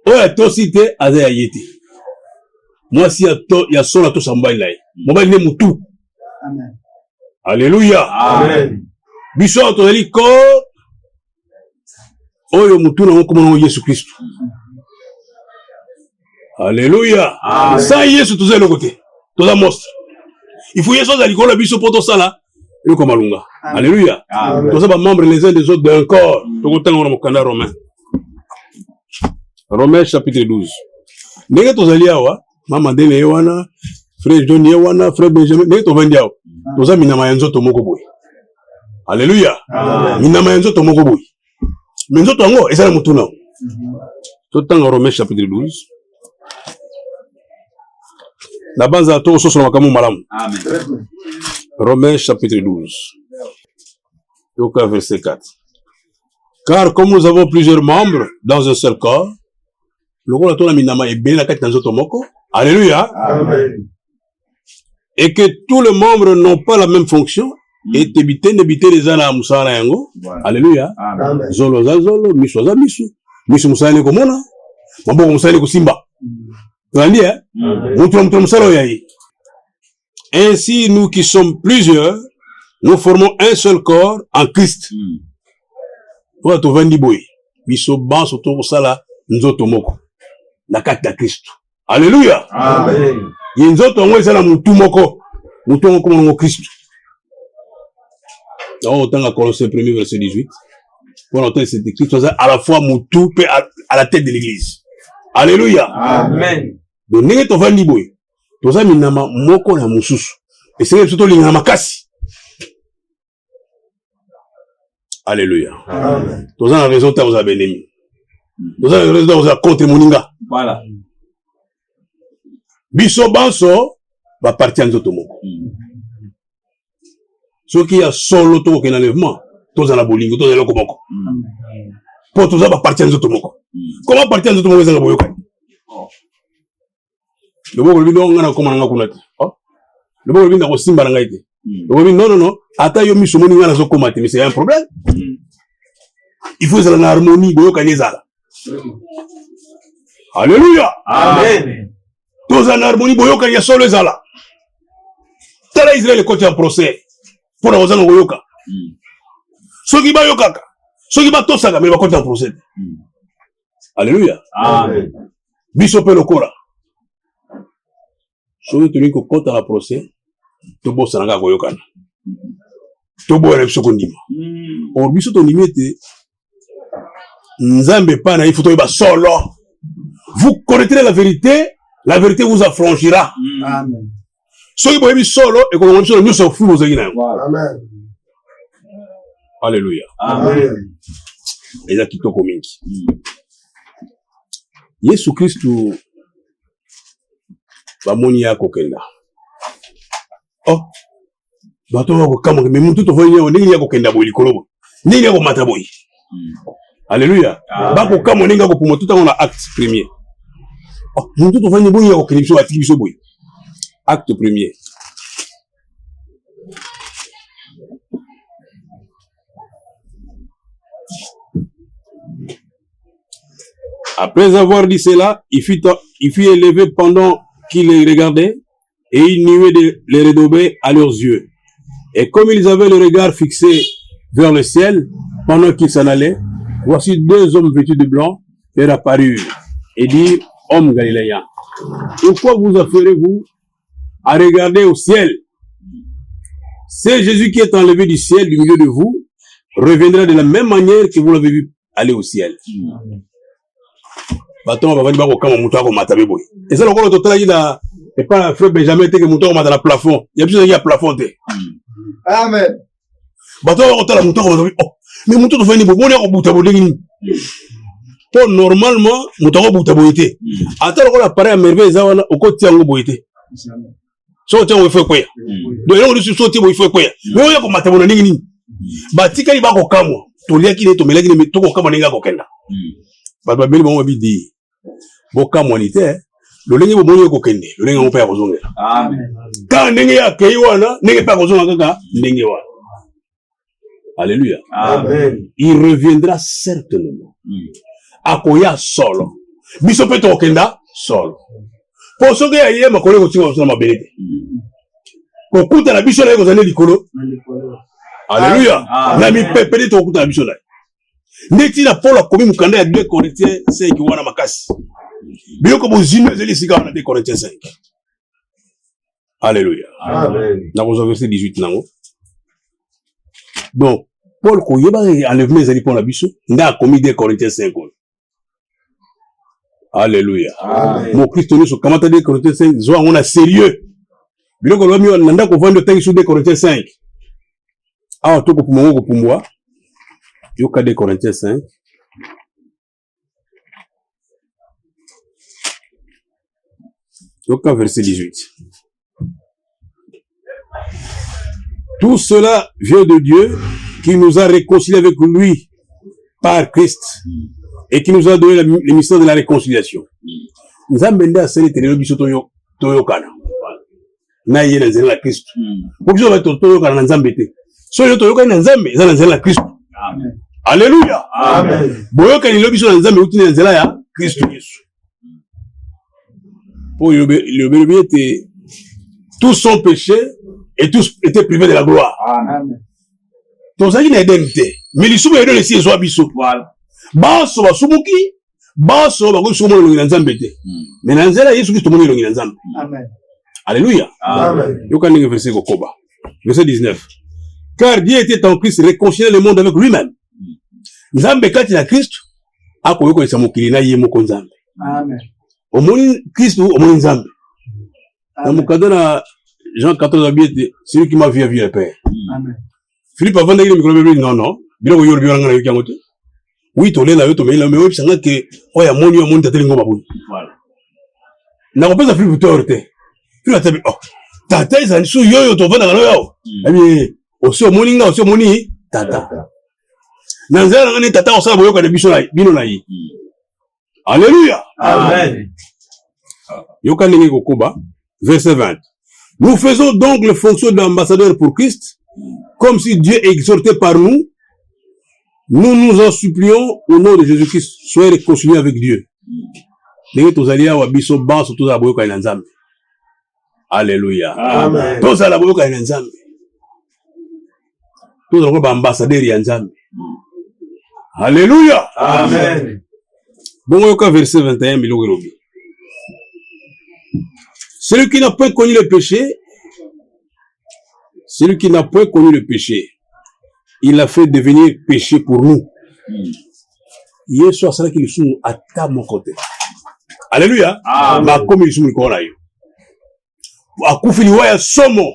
Oh, ya to cité azaya yete. Moi si ya son to sambali lai. Mobali ne mutu. Amen. Alléluia. Amen. Biso to eli ko oyo mutu na komona Yesu Christ. Alléluia. Sans Yesu to zelo côté. To za monstre. Il faut Yesu azali ko la biso poto sala. Et comme alunga. Alléluia. To za ba membres les uns des autres d'un corps. To ko tanga na mokanda romain. Romains chapitre 12. Nega tozali awa, mama dele yewana, frère John yewana, frère Benjamin, nega to vendi awa. Toza minama ya nzoto moko boy. Alléluia. Minama ya nzoto moko boy. Mais nzoto yango ezala mutuna. Totanga Romains chapitre 12. La base à tout sur le malam. Amen. Romains chapitre 12. Donc verset 4. Car comme nous avons plusieurs membres dans un seul corps, le rôle de la minama est bien la carte dans notre moko. Alléluia. Amen. Et que tous les membres n'ont pas la même fonction. Et t'ébiter les gens à Moussara Yango. Alléluia. Amen. Zolo za zolo, miso za miso. Miso Moussara ne komona. Mambo Moussara ne kosimba. Tu vas dire, hein? Ainsi, nous qui sommes plusieurs, nous formons un seul corps en Christ. Toi, tu vas dire, boy. Miso ban soto kosala nzoto moko. Na kati ya Kristo. Alléluia. Amen. Nzoto ngo ezala mutu moko. Mutu moko ngo Kristo. Donc, autant à Colossiens 1er verset 18. Pour autant, c'est écrit, à la fois mutu et à la tête de l'église. Alléluia. Amen. Donc, n'est-ce pas vandi boy. Tous ça minama moko na mususu. Et c'est surtout l'ingama makasi. Alléluia. Amen. Tous ça la raison t'as aux bénémi. Tous ça la raison aux contre moninga. Voilà. Biso banso va partir en zotomoko. Ce qui a solo to ken enlèvement, tous à la bolingo, tous à la komoko. Pour tous ça va partir en zotomoko. Comment partir en zotomoko ça la boyoka? Le bon lui on a comment on a connaître. Le bon lui n'a aussi mbalanga été. Le bon non non, ata yo miso moninga na zo komate, mais c'est un problème. Il faut être en harmonie boyoka nezala. Alléluia. Amen. Tous en harmonie boyoka ya solo ezala. Tala Israël côté en procès. Pour la raison boyoka. Ceux qui ba yokaka, ceux qui ba tosaka mais ba côté en procès. Alléluia. Amen. Biso pe lokora. Soki toni kokota na procès, tobosanaka koyokana. Toboyana biso kondima. Or biso tondimi ete Nzambe pa na ifuto yeba solo. Vous connaîtrez la vérité vous affranchira. Amen. Soki boyebi solo ekolonga biso na nyonso fu bozali na yango. Amen. Alléluia. Amen. Eza kitoko mingi. Yesu Kristu bamoni ya kokenda. Oh, bato wako kama mais mutu to voye ndenge ya kokenda boyi likolo. Ndenge ya komata boyi. Alléluia. Bako kama ndenge ya kopuma tout en acte premier. Oh, mutu to voye boyi ya kokenda biso atiki biso boyi. Acte premier. Après avoir dit cela, il fut élevé pendant qu'ils les regardaient, et une nuée les redoubait à leurs yeux. Et comme ils avaient le regard fixé vers le ciel, pendant qu'ils s'en allaient, voici deux hommes vêtus de blanc leur apparurent, et dirent, hommes galiléens, pourquoi vous affairez-vous à regarder au ciel? C'est Jésus qui est enlevé du ciel, du milieu de vous, reviendra de la même manière que vous l'avez vu aller au ciel. Baton va venir kama mutu ako matabe boy. Et ça le rôle total il a et pas frère Benjamin te que mutu ako matana plafond. Il y a plus de plafond te. Amen. Baton va total mutu ako matabe. Oh, mais mutu to venir boy, on est au buta boy ngini. Pour normalement mutu ako buta boy te. Ata le rôle appareil à merveille ça wana au côté yango boy te. So te on fait quoi? Donc on lui sauter boy fait quoi? Mais on est ko matabe na ngini. Batika li ba ko kamwa. To lia ki ne to melaki ne to ko kamwa ninga ko kenda. Bato babeli bango babidi boka monite lo lenge bo bonyo ko kende lo lenge mo pa kozongela Amen. Ka ndenge ya kei wana ndenge pa kozonga kaka ndenge wana. Alléluia. Amen. Il reviendra certainement. Akoya solo biso pe to kenda solo po soke ya ye makole ko tinga so na mabelete ko kuta na biso na ko zane likolo. Alléluia. Na mi pepeli to kuta na biso na ndeti na Paul a commis mukanda ya 2 Corinthiens 5 wana makasi. Biyoko bozino ezeli sika wana 2 Corinthiens 5. Alléluia. Amen. Na verset 18 nango. Donc Paul ko yeba enlèvement ezeli pour la biso nda a commis 2 Corinthiens 5. Alléluia. Amen. Mon Christ nous kamata 2 Corinthiens 5 zo on a sérieux. Biyoko lo mi nda ko vendre tangi sur 2 Corinthiens 5. Ah to ko pumo ko pumwa. Yoka 2 Corinthiens 5. Donc, verset 18. Tout cela vient de Dieu qui nous a réconciliés avec lui par Christ et qui nous a donné le mystère de la réconciliation. Nous avons mené à ce que toyokana na yé na nzela la Christ. Pour que nous toyokana na nzambe te. So yo toyokana na nzambe za na nzela la Christ. Amen. Alléluia. Amen. Boyokana lo biso na nzambe uti na nzela ya Christ Yesu. Pour le était tous sont péchés et tous étaient privés de la gloire. Amen. Tozaki na edemte. Mais lisumu yedo lesi ezwa biso. Voilà. Baso basumuki, baso bakoki mona longi na nzambe te. Mais na nzela Yesu Kristo mona longi na nzambe. Amen. Alléluia. Amen. Yoka ndenge verset kokoba. Verset 19. Car Dieu était en Christ réconcilier le monde avec lui-même. Nzambe kati na Kristo akoyoko esa mokili na ye moko nzambe. Amen. Omoni Kristo omoni nzambe. Na mokanda na Jean 14 abiete, celui qui m'a vu a vu le Père. Amen. Philippe avant d'aller micro bébé non non. Biloko yo biolanga na yoki ngote. Oui to lela yo to mela me obi sanga ke oya moni tateli ngoma buni. Voilà. Na kopesa Philippe torte. Philippe atabi oh. Tata isa su yo to vana ngalo yo. Abi osio moni nga osio moni tata. Na nzela ngani tata osala boyoka na biso na bino na yi. Alléluia. Amen. Yoka ndenge kokoba verset 20. Nous faisons donc les fonctions d'ambassadeurs pour Christ, comme si Dieu exhortait par nous. Nous nous en supplions au nom de Jésus-Christ, soyez réconciliés avec Dieu. Alléluia. Amen. Tous à la boyoka ina nzambe. Tous à la ambassadeur ya nzambe. Alléluia. Amen. Bon, yoka verset 21, miloko elobi. Celui qui n'a point connu le péché, il a fait devenir péché pour nous. Yesu asalaki lisumu ata moko te. Alléluia. Makomi lisumu likolo na yo. Akufi liwa ya somo.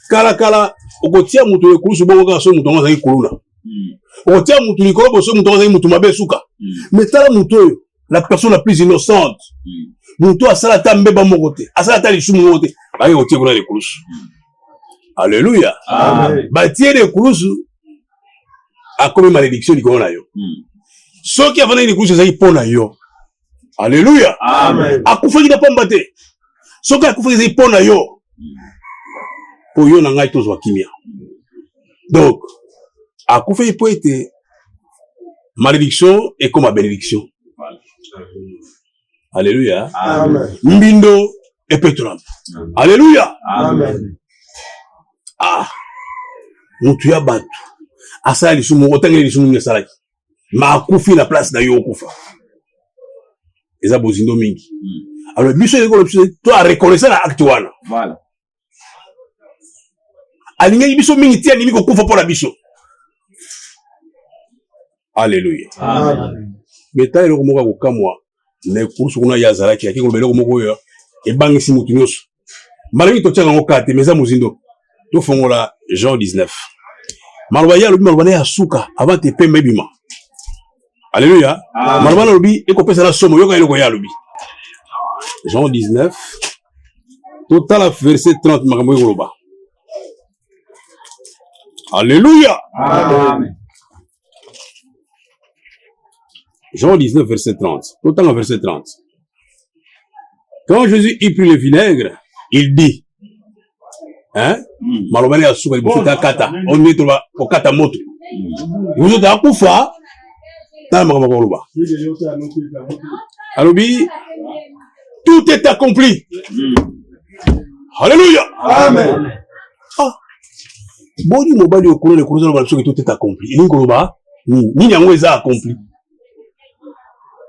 Kala okotia mutu ekulusu bongo kaka so mutu ngo azali kuluna. Okotia mutu likolo boso mutu ngo azali mutu mabe suka. Mais tala mutu oyo, la personne la plus innocente. Mutu asala ta mbeba moko te, asala ta lisumu moko te. Baye otie kuna likulusu. Alléluia. Amen. Batie likulusu akomi malédiction likolo na yo. Soki avana likulusu ezali pona yo. Alléluia. Amen. Akufaki na pamba te. Soki akufaki ezali pona yo. Po yo na ngai tozwa kimia. Donc, akufaki po ete malédiction est comme ma bénédiction. Alléluia. Amen. Mbindo et pétrole. Alléluia. Amen. Ah. Mutu ya batu. Asala lisumu, otangeli lisumu ngesalaki. Ma akufi na place na yo okufa. Eza bozindo mingi. Alors, biso yeko to a reconnaître la acte wana. Voilà. Alingi biso mingi tia nimi ko kufa pona biso. Alléluia. Amen. Beta eloko moko kokamwa na kursu kuna ya zalaki akiko beloko moko yo ebangisi mutu nyonso. Malami to tia ngo kate meza muzindo. To fongola Jean 19. Maloba ya lobi maloba ya suka avant te pembe bima. Alléluia. Maloba lobi ekopesa na somo yoka eloko ya lobi. Jean 19. Total verset 30 makambo yoloba. Alléluia. Amen. Jean 19, verset 30. Autant en verset 30. Quand Jésus y prit le vinaigre, il dit, hein? Malobane ya suka liboso ta kata, on est au kata moto. Vous êtes à Koufa, ta makambo koloba. Alobi, tout est accompli. Alléluia. Amen. Ah. Boni mobali okolo le kuruza na tout est accompli. Il koloba, ni yango eza accompli.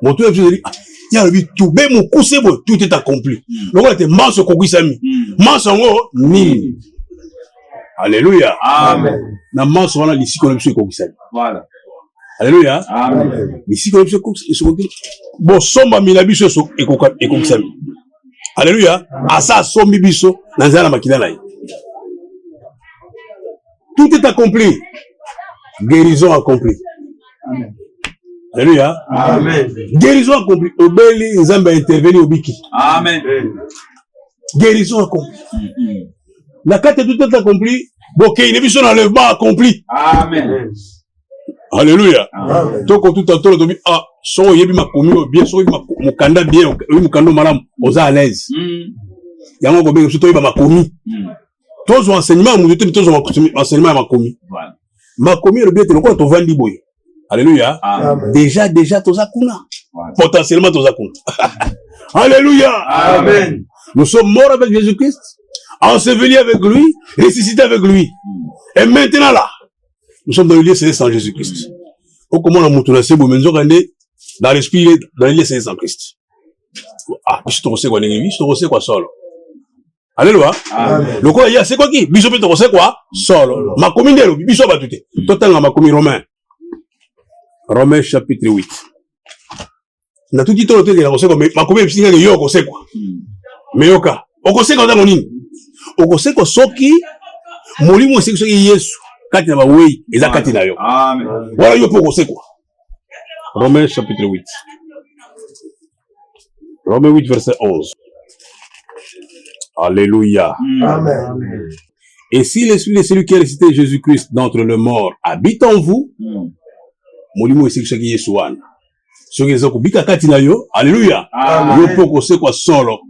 Mon tour est il y a le tout ben mon coup c'est bon tout est accompli. Donc on était manche kokisami. Manche ngo ni. Alléluia. Amen. Na manche wana lisi ko biso kokisami. Voilà. Alléluia. Amen. Lisi ko biso kokisami. Bon somba mina biso kokisami. Alléluia. Asa sombi biso na nzala makila na ye. Tout est accompli. Guérison accomplie. Amen. Alléluia. Amen. Guérison accomplie. Obeli Nzambe intervenu au biki. Amen. Guérison accomplie. La carte tout est accompli. Ok, il est vu son enlèvement accompli. Amen. Alléluia. Amen. Donc tout à l'heure, ah, so yebi makomi bien, so yebi mukanda bien, yebi mukando malam, oza à l'aise. Yango ko bien, so yebi makomi. Tous enseignements, nous étions tous enseignements à makomi. Voilà. Makomi le bien, tu le crois, tu vends boy. Alléluia. Amen. Déjà, toza kuna. Voilà. Potentiellement, toza kuna. Alléluia. Amen. Nous sommes morts avec Jésus-Christ, ensevelis avec lui, ressuscités avec lui. Et maintenant là, nous sommes dans le lieu céleste en Jésus-Christ. Comment on a montré ça, dans l'esprit, dans le lieu céleste en Christ. Ah, je te sais quoi, je te sais quoi, solo. Alléluia. Amen. Le quoi, il y a, c'est quoi qui? Bishop, tu sais quoi? Solo. Ma commune, Bishop a tout été. Total, ma commune Romain. Romains chapitre 8. On a tout dit, mais ma commune, c'est quoi, c'est quoi? Mais yoka. Okose kwa nini? Okose kwa soki mulimu ose soki Yesu kati na bawei eza kati na yo. Amen. Voilà yo poko c'est quoi? Romains chapitre 8. Romains 8 verset 11. Alléluia. Amen. Et si l'esprit de celui qui a ressuscité Jésus-Christ d'entre les morts habite en vous, mulimu ose soki Yesu wana. Soki eza kubika kati na yo. Alléluia. Yo poko c'est quoi solo?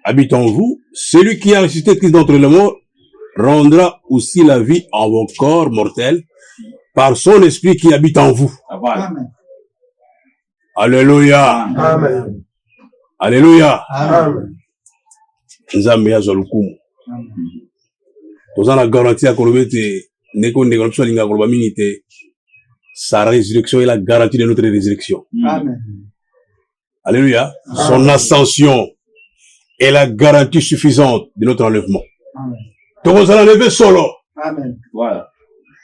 Habite en vous, celui qui a ressuscité Christ d'entre les morts rendra aussi la vie en vos corps mortels par son esprit qui habite en vous. Amen. Alléluia. Amen. Alléluia. Amen. Nzambe ya zolukumu. Toza na garantie ya kolobe te ndeko biso alinga koloba mingi te. Sa résurrection est la garantie de notre résurrection. Amen. Alléluia. Son ascension est la garantie suffisante de notre enlèvement. Amen. Tu vas l'enlever solo. Amen. Voilà.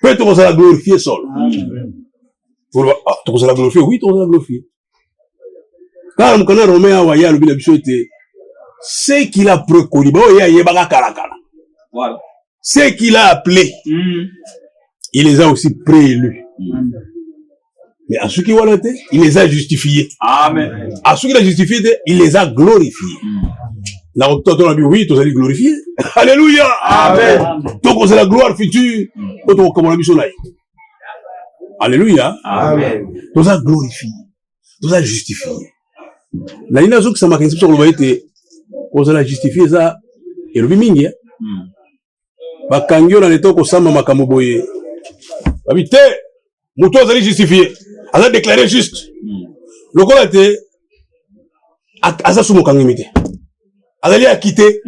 Peut tu vas la glorifier solo. Amen. Tu vas la glorifier? Oui, tu vas la glorifier. Car mon canard Romain a voyé à l'objet de ce qu'il a préconisé. Voilà. Ce qu'il a appelé, il les a aussi préélus. Mais à ceux qui ont été, il les a justifiés. Amen. À ceux qui l'ont justifié, il les a glorifiés. Là, on a dit oui, tu vas les glorifier. Alléluia. Amen. Donc, c'est la gloire future. Alléluia. Amen. Tu vas glorifier. Tu vas justifier. La ligne azok ça m'a dit sur le voyage, on va justifier ça. Et le bimingi, bakangyo na neto ko samba makamoboye. Babité, muto azali justifié. Aza déclaré juste. Le quoi était aza sumo kangimite. Azali a quitté.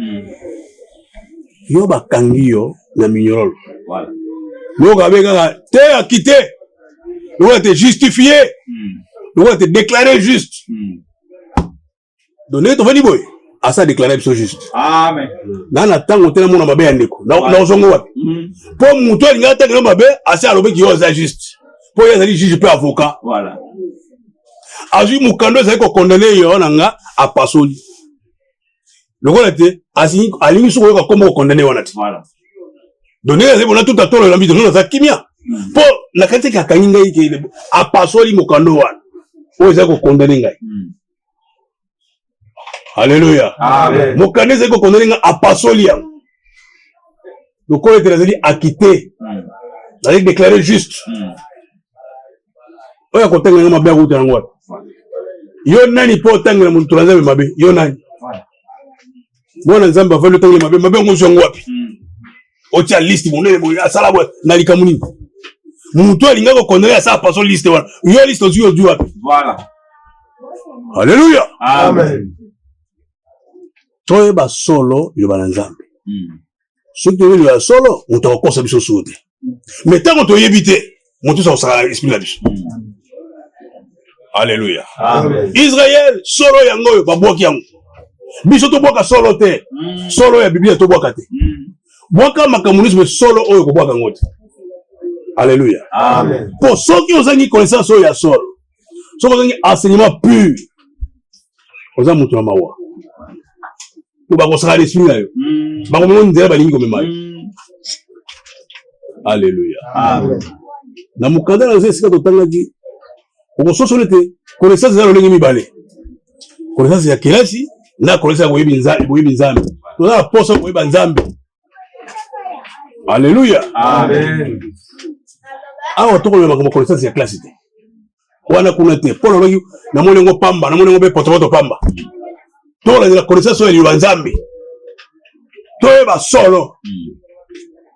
Yo bakangyo na mignol. Voilà. Yo gabeka te a quitté. Le quoi était justifié. Le quoi était déclaré juste. Donc, tu vas dire, boy, à ça déclarer c'est juste. Amen. Dans la temps où tu es mon mabé andeko, na ozongo wapi. Pour muto il ngata ngelo mabé, assez alobe ki oza juste. Pour y aller juge peu avocat. Voilà. Azu mukando za ko condamner yo nanga a pasoli. Le quoi était asi alimi so ko comme condamner wanati. Voilà. Donc les gens tout à tolo lambi de za kimia. Pour la kante ka kaninga yiki a pasoli mukando wana. O za ko condamner ngai. Alléluia. Amen. Mokane zeko condamner nga a pasoli ya. Le quoi était là acquitté. Là déclaré juste. Oya ko tanga mabe ya kuta ngwa. Yo nani po tanga mu tulaza mabe? Yo nani? Bona nzamba va le tanga mabe, mabe ngo ngwapi. Otia liste monene mo asala bo na likamuni. Mutu alinga ko condamner asa paso liste wana. Yo liste ozu ozu wapi? Voilà. Alléluia. Amen. Toi ba solo yo ba nzambe. Ce que tu veux solo, on te recosse biso soute. Mais tant qu'on te yebite, mon tout ça sera esprit la biso. Alléluia. Amen. Israël solo yango ba boki yango. Biso to boka solo te. Solo ya Biblia to boka te. Boka makamunisme solo oyo ko boka ngote. Alléluia. Amen. Pour ceux qui ont une connaissance ya solo. Ceux qui ont un enseignement pur. Oza mutu na mawa. Pour ba ko sera l'esprit na yo. Ba ko mo ndela ba lingi ko mema. Alléluia. Amen. Na mukanda na zesika totangaki. Okososolete connaissance za lolengi mibale. Connaissance ya kelasi na connaissance ya boyebi nzambe. Toza poso boyeba nzambe. Alléluia. Amen. Awa toko le makambo connaissance ya classe te. Wana kuna te. Pona loki na molengo pamba, na molengo be potopoto pamba. Tola la connaissance ya nzambe. Toyeba solo.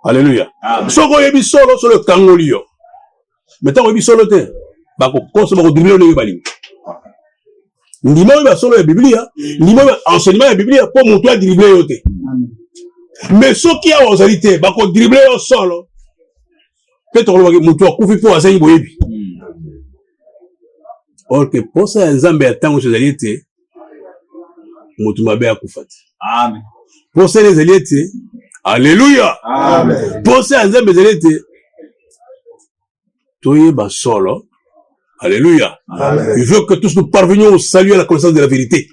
Alléluia. Soko yebi solo le kangolio. Mettons yebi solo te. Bako koso bako dribler ne bali. Ndimo ba solo ya Biblia, ndimo enseignement ya Biblia pour montrer dribbler yote. Mais soki a ozalité bako dribbler yo solo. Peut-être que mutu akufi po asenyi boyebi. Or que posa ya nzambe ya tango ozalité mutu mabe akufati. Amen. Posa les ozalité. Alléluia. Amen. Posa ya nzambe ozalité. Toyeba solo. Alléluia. Amen. Il veut que tous nous parvenions au salut et à la connaissance de la vérité.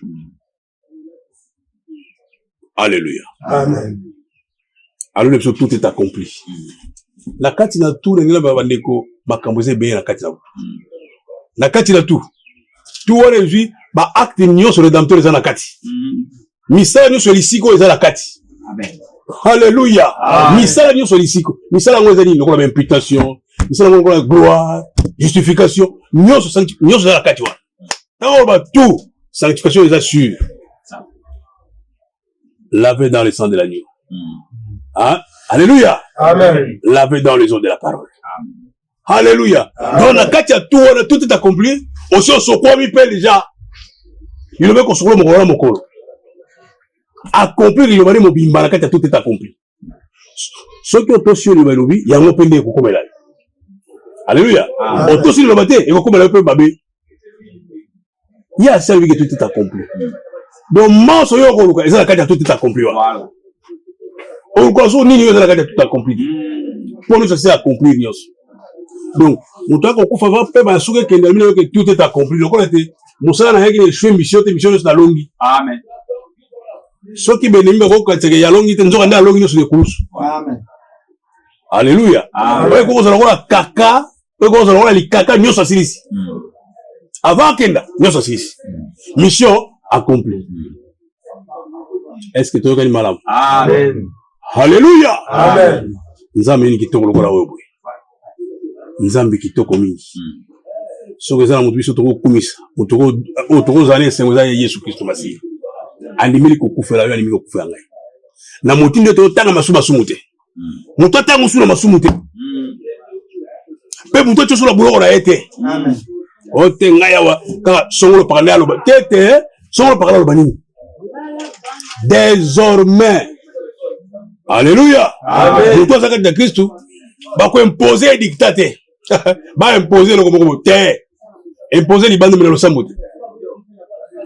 Alléluia. Amen. Alors tout est accompli. La kati na tout ngela babandeko makamboze be na kati na. Na kati na tout. Tout wana ezui ba acte nyonso rédempteur eza na kati. Misala nyonso lisiko eza na kati. Amen. Alléluia. Misala nyonso lisiko. Misala ngo eza ni lokola imputation. Misala ngo lokola gloire, justification. Nyonso eza na kati wana. Tango ba tout sanctification eza sûre. Lavé dans le sang de l'agneau. Hein? Alléluia. Amen. Lavé dans les eaux de la parole. Alléluia. Donc, la katia tout est accompli. Aussi, on se croit, mi pèle déjà. Il veut qu'on se croit, mon colo. Accompli, il va dire, mon bimba, la katia tout est accompli. Ceux qui ont aussi le balobi, il y a un peu de kokomela. Alléluia. On aussi le matin, et kokomela un peu babé. Il y a celui qui tout est accompli. Donc, manso yo koluka, et ça, la katia tout est accompli. Voilà. On croit nini yo la katia tout accompli. Pour nous, ça c'est accompli, nyos. Donc, mutu akokufa va pe ba suke kende mina que tout est accompli. Donc on était musala na yeke shwe mission na longi. Amen. Soki benimbe ko katseke ya longi te nzoka nda longi nyos de kurusu. Amen. Alléluia. Ouais ko zo la kaka, ouais ko zo la likaka nyos asilisi. Avant kenda nyos asilisi. Mission accomplie. Est-ce que tu as malade? Amen. Alléluia. Amen. Nzambe ni kitoko lokola wewe. Nzambe kitoko mingi. Soki eza na mutu biso tokokumisa tokozala esengo eza Yesu Kristo Masiya andimeli kokufela yo andimeli kokufela ngai na moti nde totanga masumu te moto atanga mosusu na masumu te mpe moto atiosola buloko na ye te ote ngai awa kaka songolo pakanda aloba te songolo pakanda aloba nini désormais alléluia moto aza kati na Kristu bakoimpose dictat te baimposer loko moko te imposer libando mena losambo te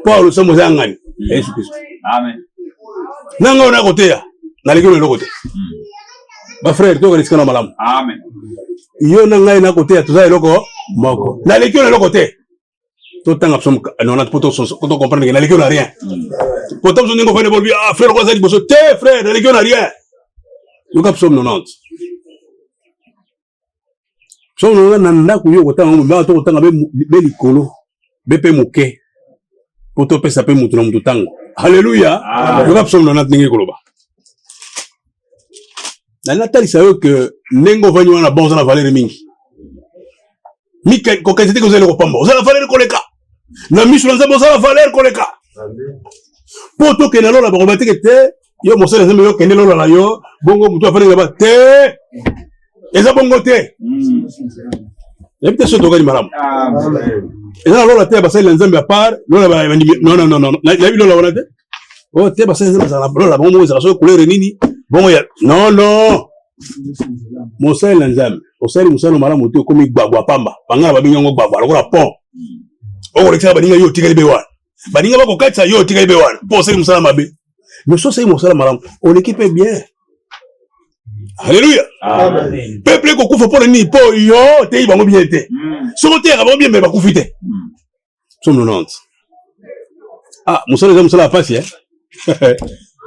po losambo za ngani Yesu Kristo Amen. nanga ona koteya na lekelo loko te ba frère to ka na malamu Amen. yo na ngai na koteya to za loko moko na lekelo loko te to tanga psom non na poto to comprendre que na lekelo na rien poto psom ngo fane bolbi ah frère ko za liboso te frère na lekelo na rien yo ka psom 90 so no na ndako yo kotanga mo ba to kotanga be likolo be pe muke poto pesa pe mutu na mutu tango alléluia yo ka psom na ndenge koloba na natalisa yo que nengo vanyo na bonza na valeur mingi mika ko kazete ko zele ko pamba ozala valeur koleka na misu na nzambo ozala valeur koleka poto ke na lola ba kobateke te yo mosala nzambo yo kende lola la yo bongo mutu afane ba te eza bongo te yebite so tokani malamu eza lola te basali na nzambe à part lola ba non na yebi lola wana te o te basali nzambe za lola bongo za so couleur nini bongo ya non mosali na nzambe osali musalo malamu te komi gbagwa pamba bangala babinga ngo gbagwa lokola pont o rekisa baninga yo tikali be wana baninga bako katsa yo tikali be wana po osali musala mabe mais so sai musala malamu on équipe bien. Alléluia. Amen. Peuple ko kufa pour ni po yo te ibango bien te. Soko te ka bien me ba kufite. Somme 90. Ah, musala pasi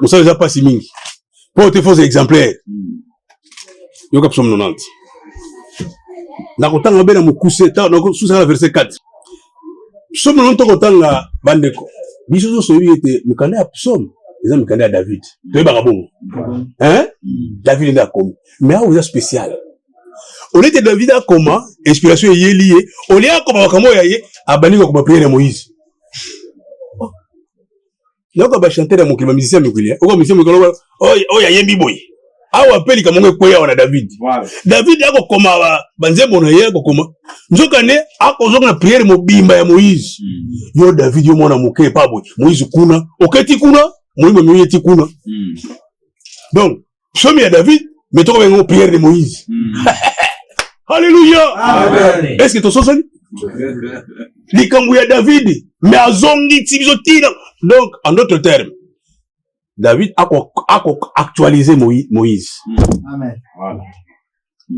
musala pasi mingi. Pour te faux exemplaire. Yo ka somme 90. Na kotanga bena mukuse ta na susa la verset 4. Psaume non to kotanga bandeko. Biso so yete mukanda ya psaume, eza mukanda ya David. To ba bongo. Hein? David nda comme. Mais a spécial. On était David a comment inspiration est liée. On est comme bakamo ya ye abani ko ba prière Moïse. Noko ba chanter na mokili musicien mokili. Oko musicien mokili o ya yembi boy. Awa apeli kamongo koya wana David. Wow. David yako koma banzembo na ye yako koma. Nzoka ne akozonga na prière mobimba ya Moïse. Yo David yo mona moke pa boy. Moïse kuna, oketi kuna, Moïse moyeti kuna. Donc, psaume ya David, mettons une prière de Moïse. Alléluia. Amen. Est-ce que tu sens ça? Likambu ya David, mais azongi tibizotina. Donc, en d'autres termes, David a actualisé Moïse. Amen. Voilà.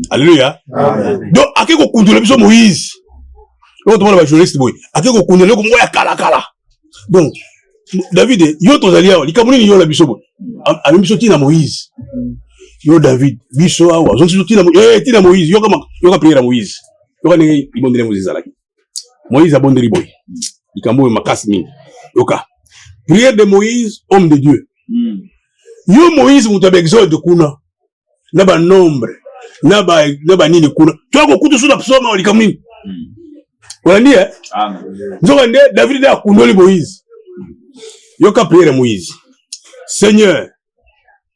Alléluia. Amen. Donc, à quel coup de Moïse? Donc, on va journaliste boy. À quel coup de Moïse kala. Donc, David, yo tozalia, likamuni yo la biso. A biso tina Moïse. Yo David, biso awa. Zonsi tina Moïse. Yo ka prier à Moïse. Yo ka ngi ibondele Moïse alaki. Moïse a bondeli boy. Likambu makasi mingi. Yo ka. Prière de Moïse, homme de Dieu. Yo Moïse mutabe exode kuna. Na ba nombre. Na ba nini kuna. Tu as beaucoup de choses à psaume au likamuni. Wala ndi Amen. Nzoka nde David a kundoli Moïse. Yo ka prière à Moïse. Seigneur,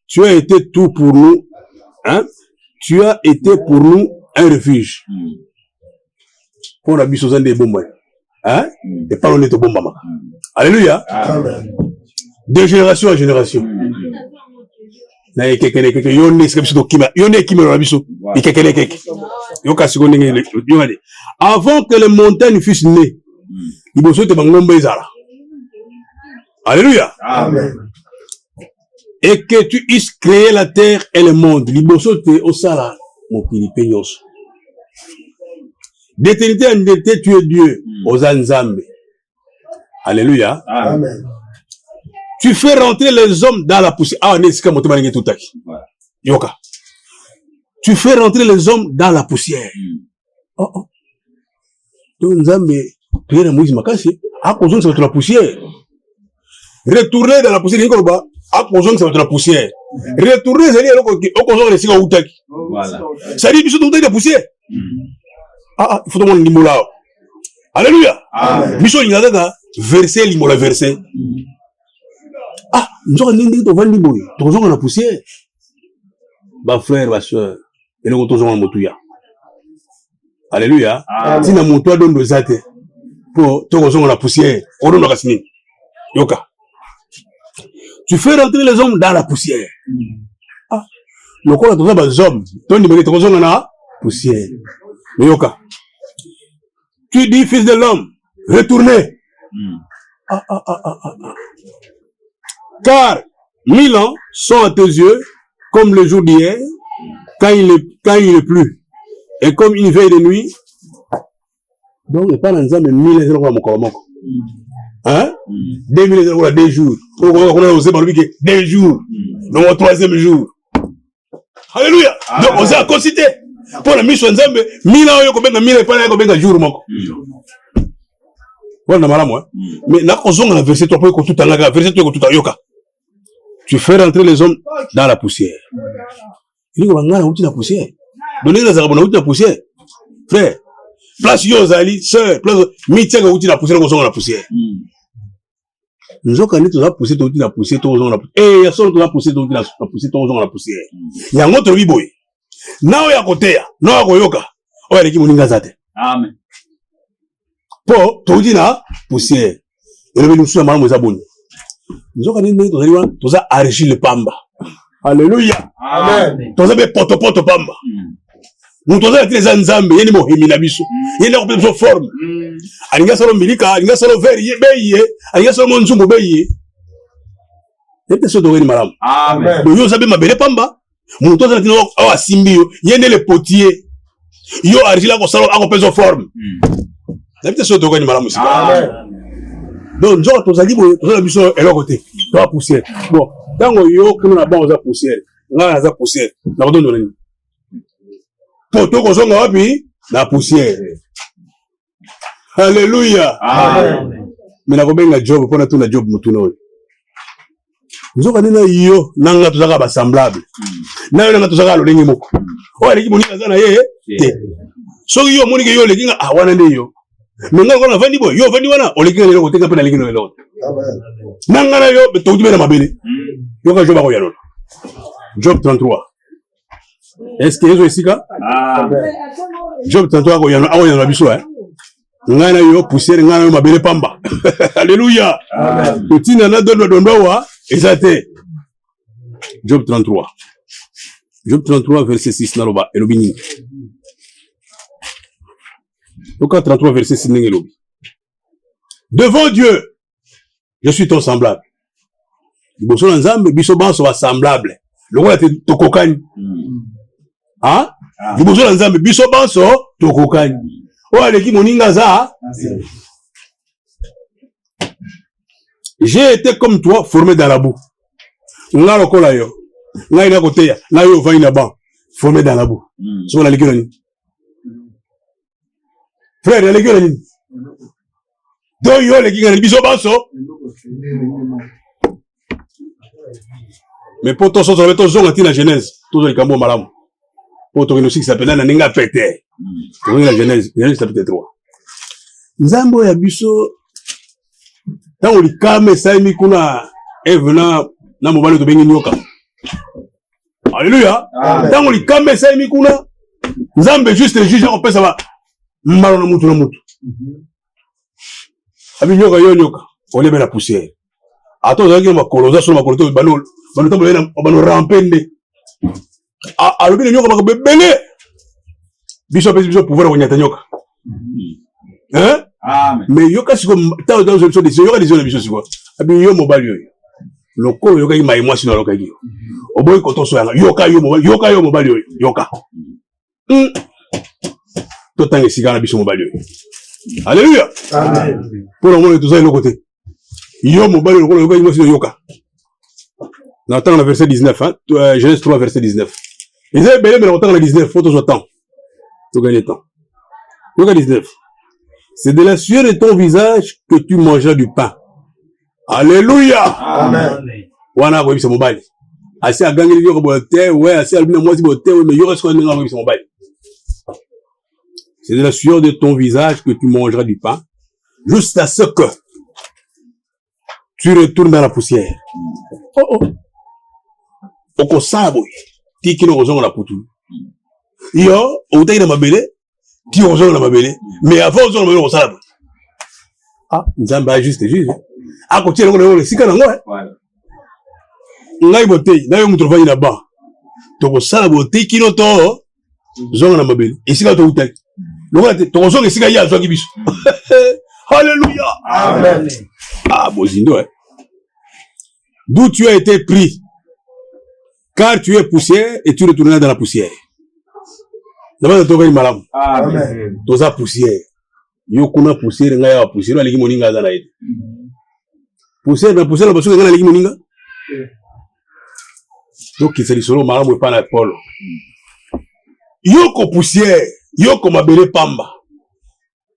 tu as été tout pour nous. Hein? Tu as été pour nous un refuge. Pour la biso zande bomba. Hein? Et pas on est au bomba. Alléluia. Amen. De génération en génération. Na quelqu'un yone skepsi kima yone kima la biso. Et quelqu'un yo ka siko ndenge yo ade. Avant que les montagnes fussent nées, iboso te bangomba ezala. Alléluia. Amen. Et que tu eusses créé la terre et le monde. Liboso te osala mokili penyos. D'éternité en éternité, tu es Dieu. Ozanzambe. Alléluia. Amen. Tu fais rentrer les hommes dans la poussière. Ah, nesika motema ngi tutaki. Yoka. Tu fais rentrer les hommes dans la poussière. Oh. Donc Nzambe, prière Moïse makasi, a kozonga sur la poussière. Retourner dans la poussière, Nikolba, a kozonga sur la poussière. Retourner, c'est-à-dire au kozonga nesika utaki. Voilà. Ça dit biso utaki la poussière. Ah, il faut demander l'imola. Alléluia. Amen. Biso l'ingaga verset l'imola verset. Ah, nous avons dit que nous avons dit que nous avons la poussière. Bah frère, bah soeur, et nous avons motouya. Alléluia. Si nous avons toi donne nos athées pour nous avons la poussière, on donne la casine. Yoka. Tu fais rentrer les hommes dans la poussière. Ah, le corps de nos hommes, ton numéro de dans la poussière. Yoka. Tu dis, fils de l'homme, retournez. Car 1000 ans sont à tes yeux comme le jour d'hier, quand il est plus, et comme une veille de nuit. Donc, il n'y a pas dans les 1000 ans, hein? 2000 ans, 2 jours. On a osé par lui que 2 jours. Donc, au 3e jour. Alléluia! Donc, on s'est consulté. Pour la mission Nzambe, 1000 ans, il y a 1000 ans, il y a jour. Voilà, moi. Mais là, on a verset 3, tout à l'heure, verset 3, tout à l'heure. Tu fais rentrer les hommes dans la poussière. Il dit, on a la poussière. Donnez les arabes, on a la poussière. Frère, place Yozali, sœur, place Mitia, on a la poussière, on a la poussière. Nous avons dit, on a poussé, on a la poussière, on a la poussière. Et il y a son, on a poussé, on a la poussière, on a la poussière. Il y a un autre riboy. Na ya koteya, na ya koyoka. Oya leki moninga zate. Amen. Po, toudi na poussière. Et le nous sommes à Mozaboni. Nous avons toza enrichi le pamba. Alléluia. Amen. Toza be poto pamba. Nous toza les Nzambe, yeni mo himina biso. Yeni ko biso forme. Alinga solo milika, alinga solo vert yebeye, alinga solo monzumbo beye. Ete so dogeni maram. Amen. Do yo zabe mabele pamba. Mon toza na tino awa simbi yo, yende le potier. Yo enrichi la ko salo ako peso forme. Ete so dogeni maram aussi. Amen. Donc, nous avons besoin de côté. La poussière. Bon, quand on a la poussière, on a la poussière. On a la poussière. Pour tout le monde, la poussière. Alléluia. Amen. Mais na kobenga Job pour na tout na Job mutuna oyo. Nzoka nina yo nanga tozaka ba semblable. Na yo nanga tozaka lolenge moko. O aleki moninga za na ye te. Soki yo moninga yo lekinga wana nde yo. Mais nga kona vandi boy yo vandi wana olekinga lelo kotenga pe na lekinga lelo. Amen. Nanga na yo betouti bena mabele. Yo ka Job ako yalo. Job 33. Est-ce que yezo esika? Amen. Job 33 ako yalo biso ngana yo poussière ngana yo mabele pamba. Alléluia. Amen. Tutina na dondo wa ezate. Job 33. Job 33 verset 6 naloba elobini. Donc 33 verset 6 n'engelobi. Devant Dieu, je suis ton semblable. Liboso na Nzambe biso banso ba semblable. Lokola te tokokani. Hein? Liboso na Nzambe biso banso tokokani. Oh aleki moninga za. J'ai été comme toi formé dans la boue. Nga lokola yo. Nga ina koteya. Na yo va ina ba. Formé dans la boue. So na lekela ni. Frère, na lekela ni. Do yo leki ngani biso banso. Mais pour ton sens, on va mettre la Genèse. Tout le cambo malamu. Pour ton aussi qui s'appelle la ninga pété. Pour la Genèse chapitre 3. Nzambo ya biso. Tant on likame saimi kuna evena na mobali to bengi nyoka. Alléluia. Tant on likame saimi kuna Nzambe juste le juge on peut ça va. Mbalo na mutu na mutu. Abi nyoka yo nyoka. On lebe la poussière. Attends, on va makoloza sur makoloto banol. Bano rampende. Alobi na nyoka makobebele. Biso pesi biso pouvoir konyata nyoka. Hein? Amen. Mais yoka siko ta dans une des yoka des biso siko. Abi yo mobali yo. Loko yoka ki mai mwasi na loka ki. Oboy koto so yanga yoka yo mobali yo. Yoka. To tangi sigana biso mobali yo. Alléluia. Amen. Pour le moment tout ça est le côté. Yo mobali yo yoka mwasi yoka. On attend le verset 19, hein? Genèse 3, verset 19. Ils avaient belé, mais on attend le 19, faut toujours temps. Tout gagner temps. Tout 19. C'est de la sueur de ton visage que tu mangeras du pain. Alléluia! Amen. Wana ko bisa mobali. Asi agangeli yo ko bote, ouais, asi albina mwasi bote, ouais, mais yo reste ko nga ko bisa mobali. C'est de la sueur de ton visage que tu mangeras du pain, jusqu'à ce que tu retournes dans la poussière. Oh oh. Oko sabo tiki no ozonga na putu yo utaki na mabele ti ozonga na mabele mais avant ozonga na mabele osala Nzambe a juste ako tiela ngona ngona sika nango Voilà. ngai botei na yo mutu vani na ba to sala boteki no to zonga na mabele esika to utaki lokola te to zonga esika ya azwaki biso. Alléluia. Amen. Bozindo d'où tu as été pris. Car tu es poussière et tu retourneras dans la poussière. D'abord, tu vas y malam. Amen. Toza poussière. Yo kuna poussière nga ya poussière aliki moninga za na ide. Poussière na baso nga aliki moninga. Donc c'est le solo malamu pa na Paul. Yo ko poussière, yo ko mabele pamba.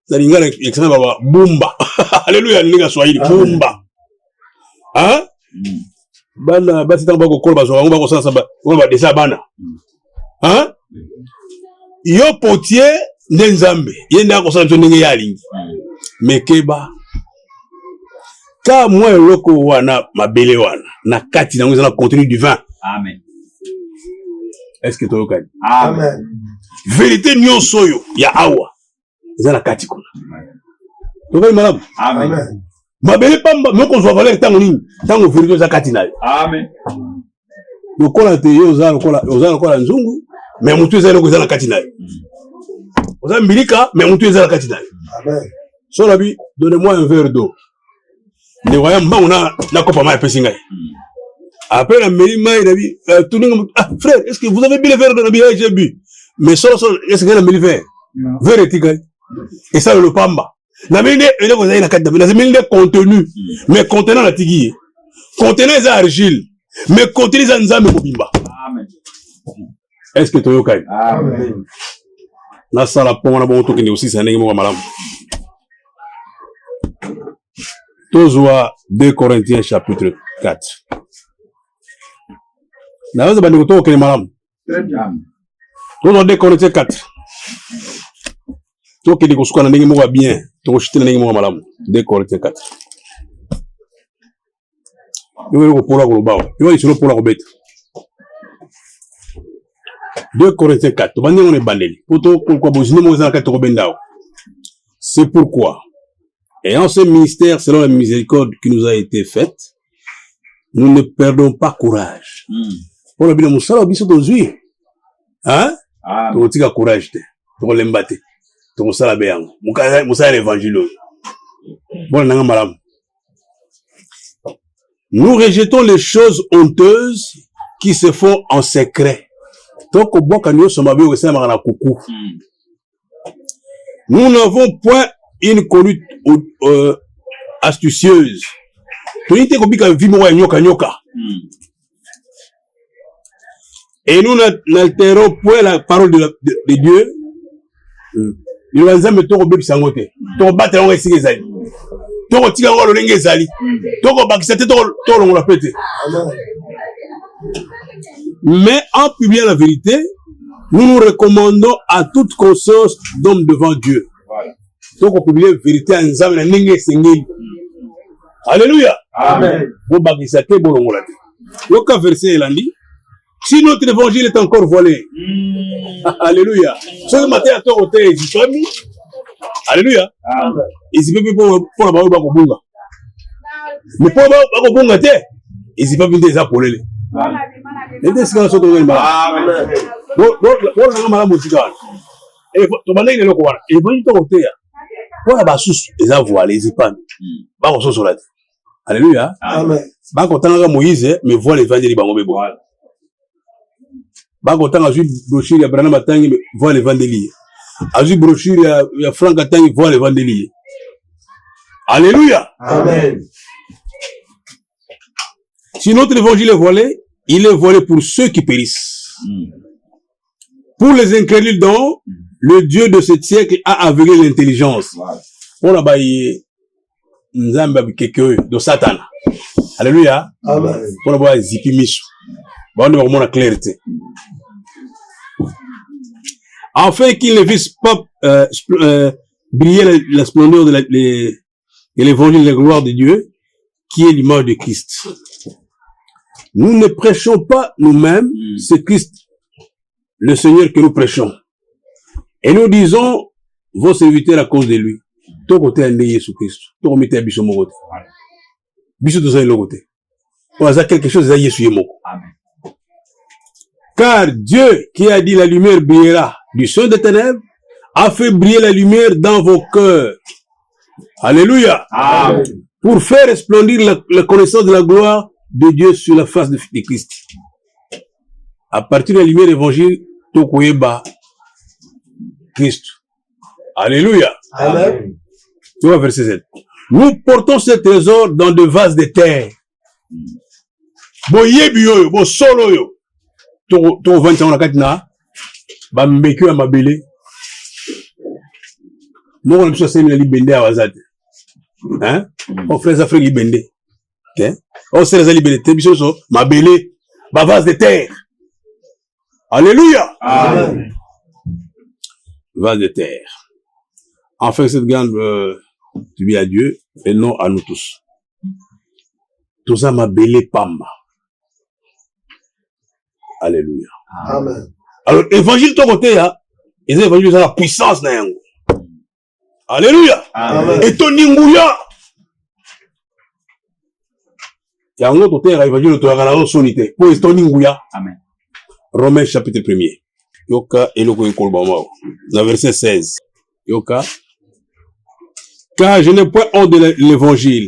Ça lingala extrait baba bumba. Alléluia ninga Swahili bumba. Hein? Bana basi tango bako kolba zo bako sasa ba desa bana. Hein? Yo potier Nzambe yenda ko sala ndenge ya lingi. Mekeba ka moi loko wana mabele wana na kati na ngozana contenu du vin. Amen. Est-ce que tu as compris? Amen. Vérité nyonso yo ya awa ezana kati kuna. Tokai malamu. Amen. Amen. Mabele pamba moko zwa valeur tango nini tango vérité za kati na yo. Amen. Lokola te yo za lokola nzungu mais mutu ezana ko ezana kati na yo. Oza mbilika mais mutu ezana kati na yo. Amen. So labi donnez-moi un verre d'eau. Ne voyons mbangu na kopa mai pesi ngai. Après la mérima il a dit frère est-ce que vous avez bu le verre de la bière j'ai bu mais solo est-ce que la mérima verre verre est et ça le pamba na mine il est comme ça kati na mine contenu mais contenant la tigi contenant les argile mais contenu les nzambe mobimba. Amen. Est-ce que tu yokai? Amen. Nasala pongana bongo qui aussi ça n'est pas malam. Tozwa 2 Corinthiens chapitre 4. Naweza bandi kutoka kwenye malam. Très bien. Tozwa 2 Corinthiens 4. Toki di kusuka na ndenge moko bien, tokoshite na ndenge moko malam. 2 Corinthiens 4. Yo ko pola ko bawo. Yo ni solo pola ko beta. 2 Corinthiens 4. Tobandi on est bandeli. Poto pourquoi bozine mo za ka to bendao. C'est pourquoi, ayant ce ministère selon la miséricorde qui nous a été faite, nous ne perdons pas courage. Pour le bien musala biso tozui. Hein? To tika courage te. To lembate. To musala beyango. Musala l'évangile. Bon nanga malam. Nous rejetons les choses honteuses qui se font en secret. Donc, nous n'avons point une conduite astucieuse. Et nous n'altérons point la parole de Dieu. Nous n'avons pas mais en publiant la vérité, nous nous recommandons à toute conscience d'homme devant Dieu. Donc on publie la vérité en disant alléluia. Amen. Donc un verset il a dit, si notre évangile est encore voilé, alléluia. Ce matin à toi au thé, alléluia. Et c'est pas pour la barre de mais pour la barre de et c'est pas bien des apolés. Les deux sont dans le mal. Amen. Bon, on a mal à musical. Et tu m'as dit le quoi? Et bon, il t'a ôté. Pour la basse, les avoirs, les épannes. Bah, on sur la tête. Alléluia. Amen. Bah, quand on a Moïse, mais voit l'évangile bango bebo. Bah, quand on a vu brochure ya Branham Matangi, mais voit l'évangile. A vu brochure ya Frank Atangi, voit l'évangile. Alléluia. Amen. Si notre évangile est voilé, il est voilé pour ceux qui périssent. Pour les incrédules dont le Dieu de ce siècle a aveuglé l'intelligence. On a baillé Nzamba quelqu'un de Satan. Alléluia. Amen. On a baillé Zipimis. On a vraiment la clarté. Afin qu'ils ne vissent pas briller la splendeur de l'évangile de la gloire de Dieu, qui est l'image de Christ. Nous ne prêchons pas nous-mêmes, c'est Christ, le Seigneur que nous prêchons. Et nous disons, vos serviteurs à cause de lui. Ton côté est Jésus-Christ. Ton côté est Bissot Mogote. Bissot de Zay Logote. On a quelque chose à Jésus Moko. Car Dieu qui a dit la lumière brillera du sein des ténèbres, a fait briller la lumière dans vos cœurs. Alléluia. Amen. Pour faire resplendir la connaissance de la gloire de Dieu sur la face de Christ. À partir de la lumière évangile, Tokoyeba Christ. Alléluia. Amen. Tu vois verset 7. Nous portons ce trésor dans de vases de terre. Bo yebi yo, bo solo yo. To vanta na katina. Ba mbeki ya mabele. Mo on biso semi li bende awazate. Hein? On frère Afrique li bende. OK? On sait les libertés, biso so mabele, ba vase de terre. Alléluia. Amen. Vase de terre. Enfin, cette grande tu dis à Dieu et non à nous tous. Tout ça m'a belé pamba. Alléluia. Amen. Alors, évangile ton côté, hein, et l'évangile c'est la puissance na yango. Alléluia. Amen. Et ton ninguya. Yango to terre évangile to ngala sonité. Pour ton ninguya. Amen. Romains chapitre 1er. Yoka eloko ekolba mao. Na verset 16. Yoka. Car je n'ai point honte de l'évangile.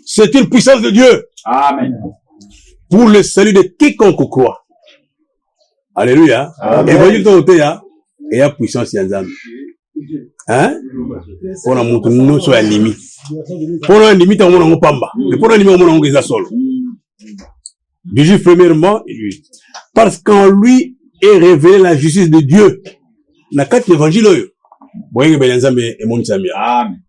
C'est une puissance de Dieu. Amen. Pour le salut de quiconque croit. Alléluia. Évangile ton côté, hein, et la puissance yanzam. Hein? Pour la montre, nous sommes ennemis. Pour la limite, on n'a pas pamba. Mais pour la limite, on n'a pas seul. Jésus, premièrement, parce qu'en lui est révélée la justice de Dieu. na kati l'évangile oyo boyenge bele nzambe emonisa mia. Amen.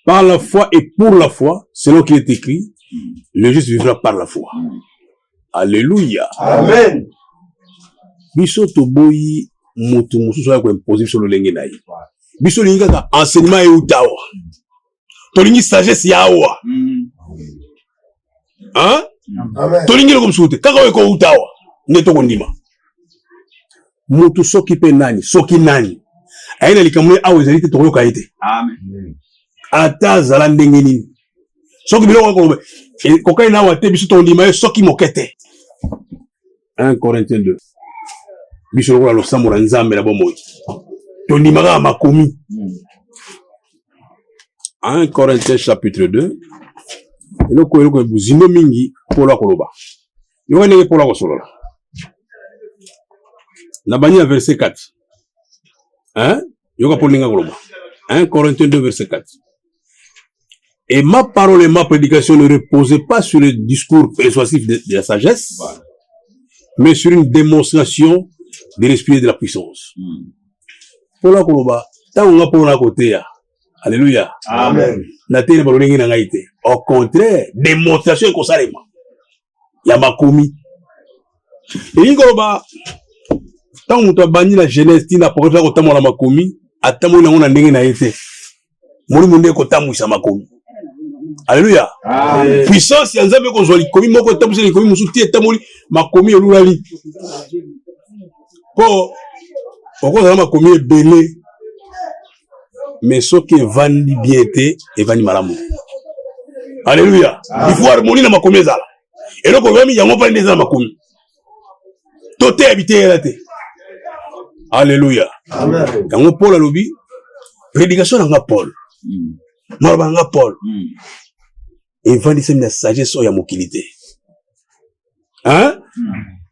Par la foi et pour la foi, selon qu'il est écrit, le juste vivra par la foi. Alléluia. Amen. Biso toboyi mutu mususu ya imposer sur le lenge na ye. Biso lingi kaka enseignement e utawa. Tolingi sagesse ya awa. Hein? Amen. Tolingi comme soute. Kaka we ko utawa. Neto kondima. Mutu soki pe nani, soki nani. Aina likamwe awa ezali te tokoyoka ete. Amen. Ata zala ndenge nini. Soki biloko ko kokai na wa te biso tondima ye soki mokete. 1 Corinthiens 2. Biso lokola lo samura nzambe na bomoi. Tondimaka makomi. 1 Corinthiens chapitre 2. Eloko buzino mingi pola koloba. Yoka ndenge pola kosolola. Na bani verset 4. Hein? Yoka polinga koloba. 1 Corinthiens 2 verset 4. Et ma parole et ma prédication ne reposaient pas sur le discours persuasif de la sagesse, mais sur une démonstration de l'esprit et de la puissance. Pola koloba, tango pona koteya. Alléluia. Amen. Na tene balongi na ngai te. Au contraire, démonstration ko salema. Ya makomi. Et koloba, tango muto bani la jeunesse tina pour faire kotamola makomi, atamo na ngona ndenge na yete. Muri munde kotamwisa makomi. Alléluia. Amen. Puissance ya nzambe ko zoli komi moko tamusa komi musuti etamoli makomi olulali. Po okozala makomi ebele. Mais ce qui vandi bien été et vandi malamu. Alléluia. Il faut harmonie na makomi ezala. Et donc on va mi yango vandi ezala makomi. Toté habité là te. Alléluia. Amen. Yango Paul alobi prédication na Paul. Marbanga Paul. Et vandi semina sagesse ya mokilité. Hein?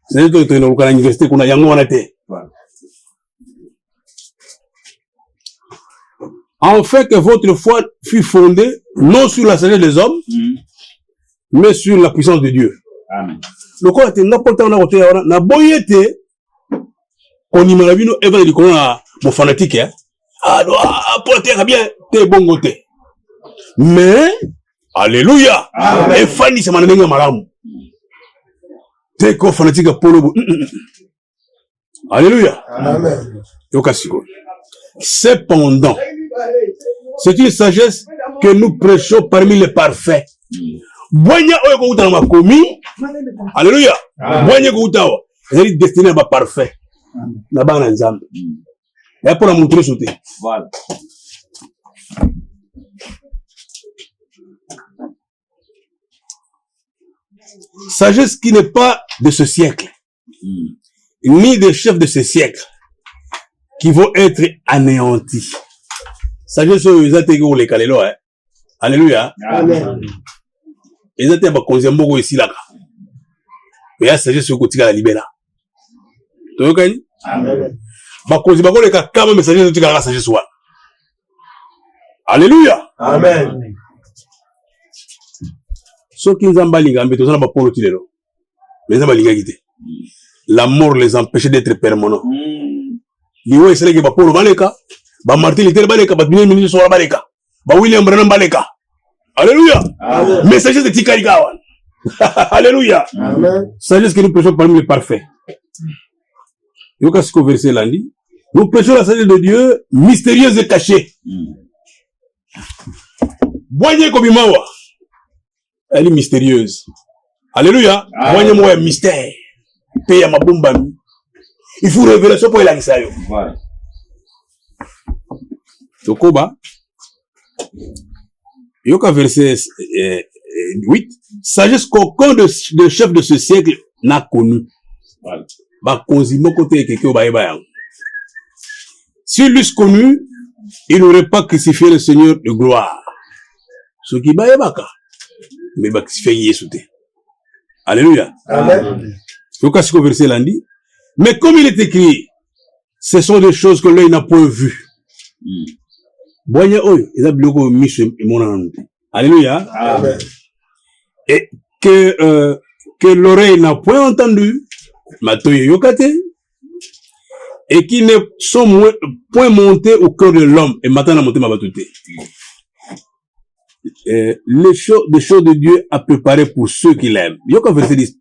C'est toi tu es à l'université qu'on a yango wana te. Enfin que votre foi fut fondée non sur la sagesse des hommes, mais sur la puissance de Dieu. Amen. Le quoi était n'importe où na boyete on imalabino eva di kona mo fanatique hein. Ah non, porter bien te bongo te. Mais alléluia. Et fani c'est manenga malamu. Te ko fanatique polo. Alléluia. Amen. Yokasiko. Cependant, c'est une sagesse que nous prêchons parmi les parfaits. Boigna oyo ko utana makomi. Alléluia. Boigna ko utawa. C'est destiné à parfait. Na bana nzambe. Et pour la montrer sauter. Voilà. Sagesse qui n'est pas de ce siècle, ni des chefs de ce siècle, qui vont être anéantis. Sagesse ils ont été les kalelo hein. Alléluia. Amen. Ils ont été bakonzemboko ici là. Et ya sagesse au quotidien la libéra. Tokani? Amen. Bakonzi bako le kama message de tika sagesse wa. Alléluia. Amen. Ceux qui nzamba lingambe tozana ba polo tilelo. Mais nzamba linga kité. La mort les empêchait d'être permanents. Liwe seleke ba polo baleka, ba Martin Luther baleka, ba Billy Ministre so baleka, ba William Branham baleka. Alléluia. Amen. Message de Tikarikawan. Alléluia. Amen. Sagesse que nous prêchons parmi les parfaits. Yoka siko verset landi. Nous prêchons la sagesse de Dieu mystérieuse et cachée. Boigné kobimawa. Elle est mystérieuse. Alléluia. Boigné moya mystère. Paye ma bomba. Il faut révélation pour la sayo. Voilà. Tokoba. Yoka verset 8. Sagesse qu'aucun de chefs de ce siècle n'a connu. Voilà. Ba konzimo côté quelqu'un ba eba. S'il l'eût connu, il n'aurait pas crucifié le Seigneur de gloire. Ce qui ba eba ka. Mais ba crucifié Yesu te. Alléluia. Amen. Yoka siko verset landi. Mais comme il est écrit, ce sont des choses que l'œil n'a point vues. Boigné oyo, eza biloko miso emona. Alléluia. Amen. Et que l'oreille n'a point entendu, matoye yokate, et qui ne sont point montés au cœur de l'homme. Et maintenant, on a monté ma batouté. Les choses de Dieu a préparé pour ceux qui l'aiment. Il y a qu'un verset 10,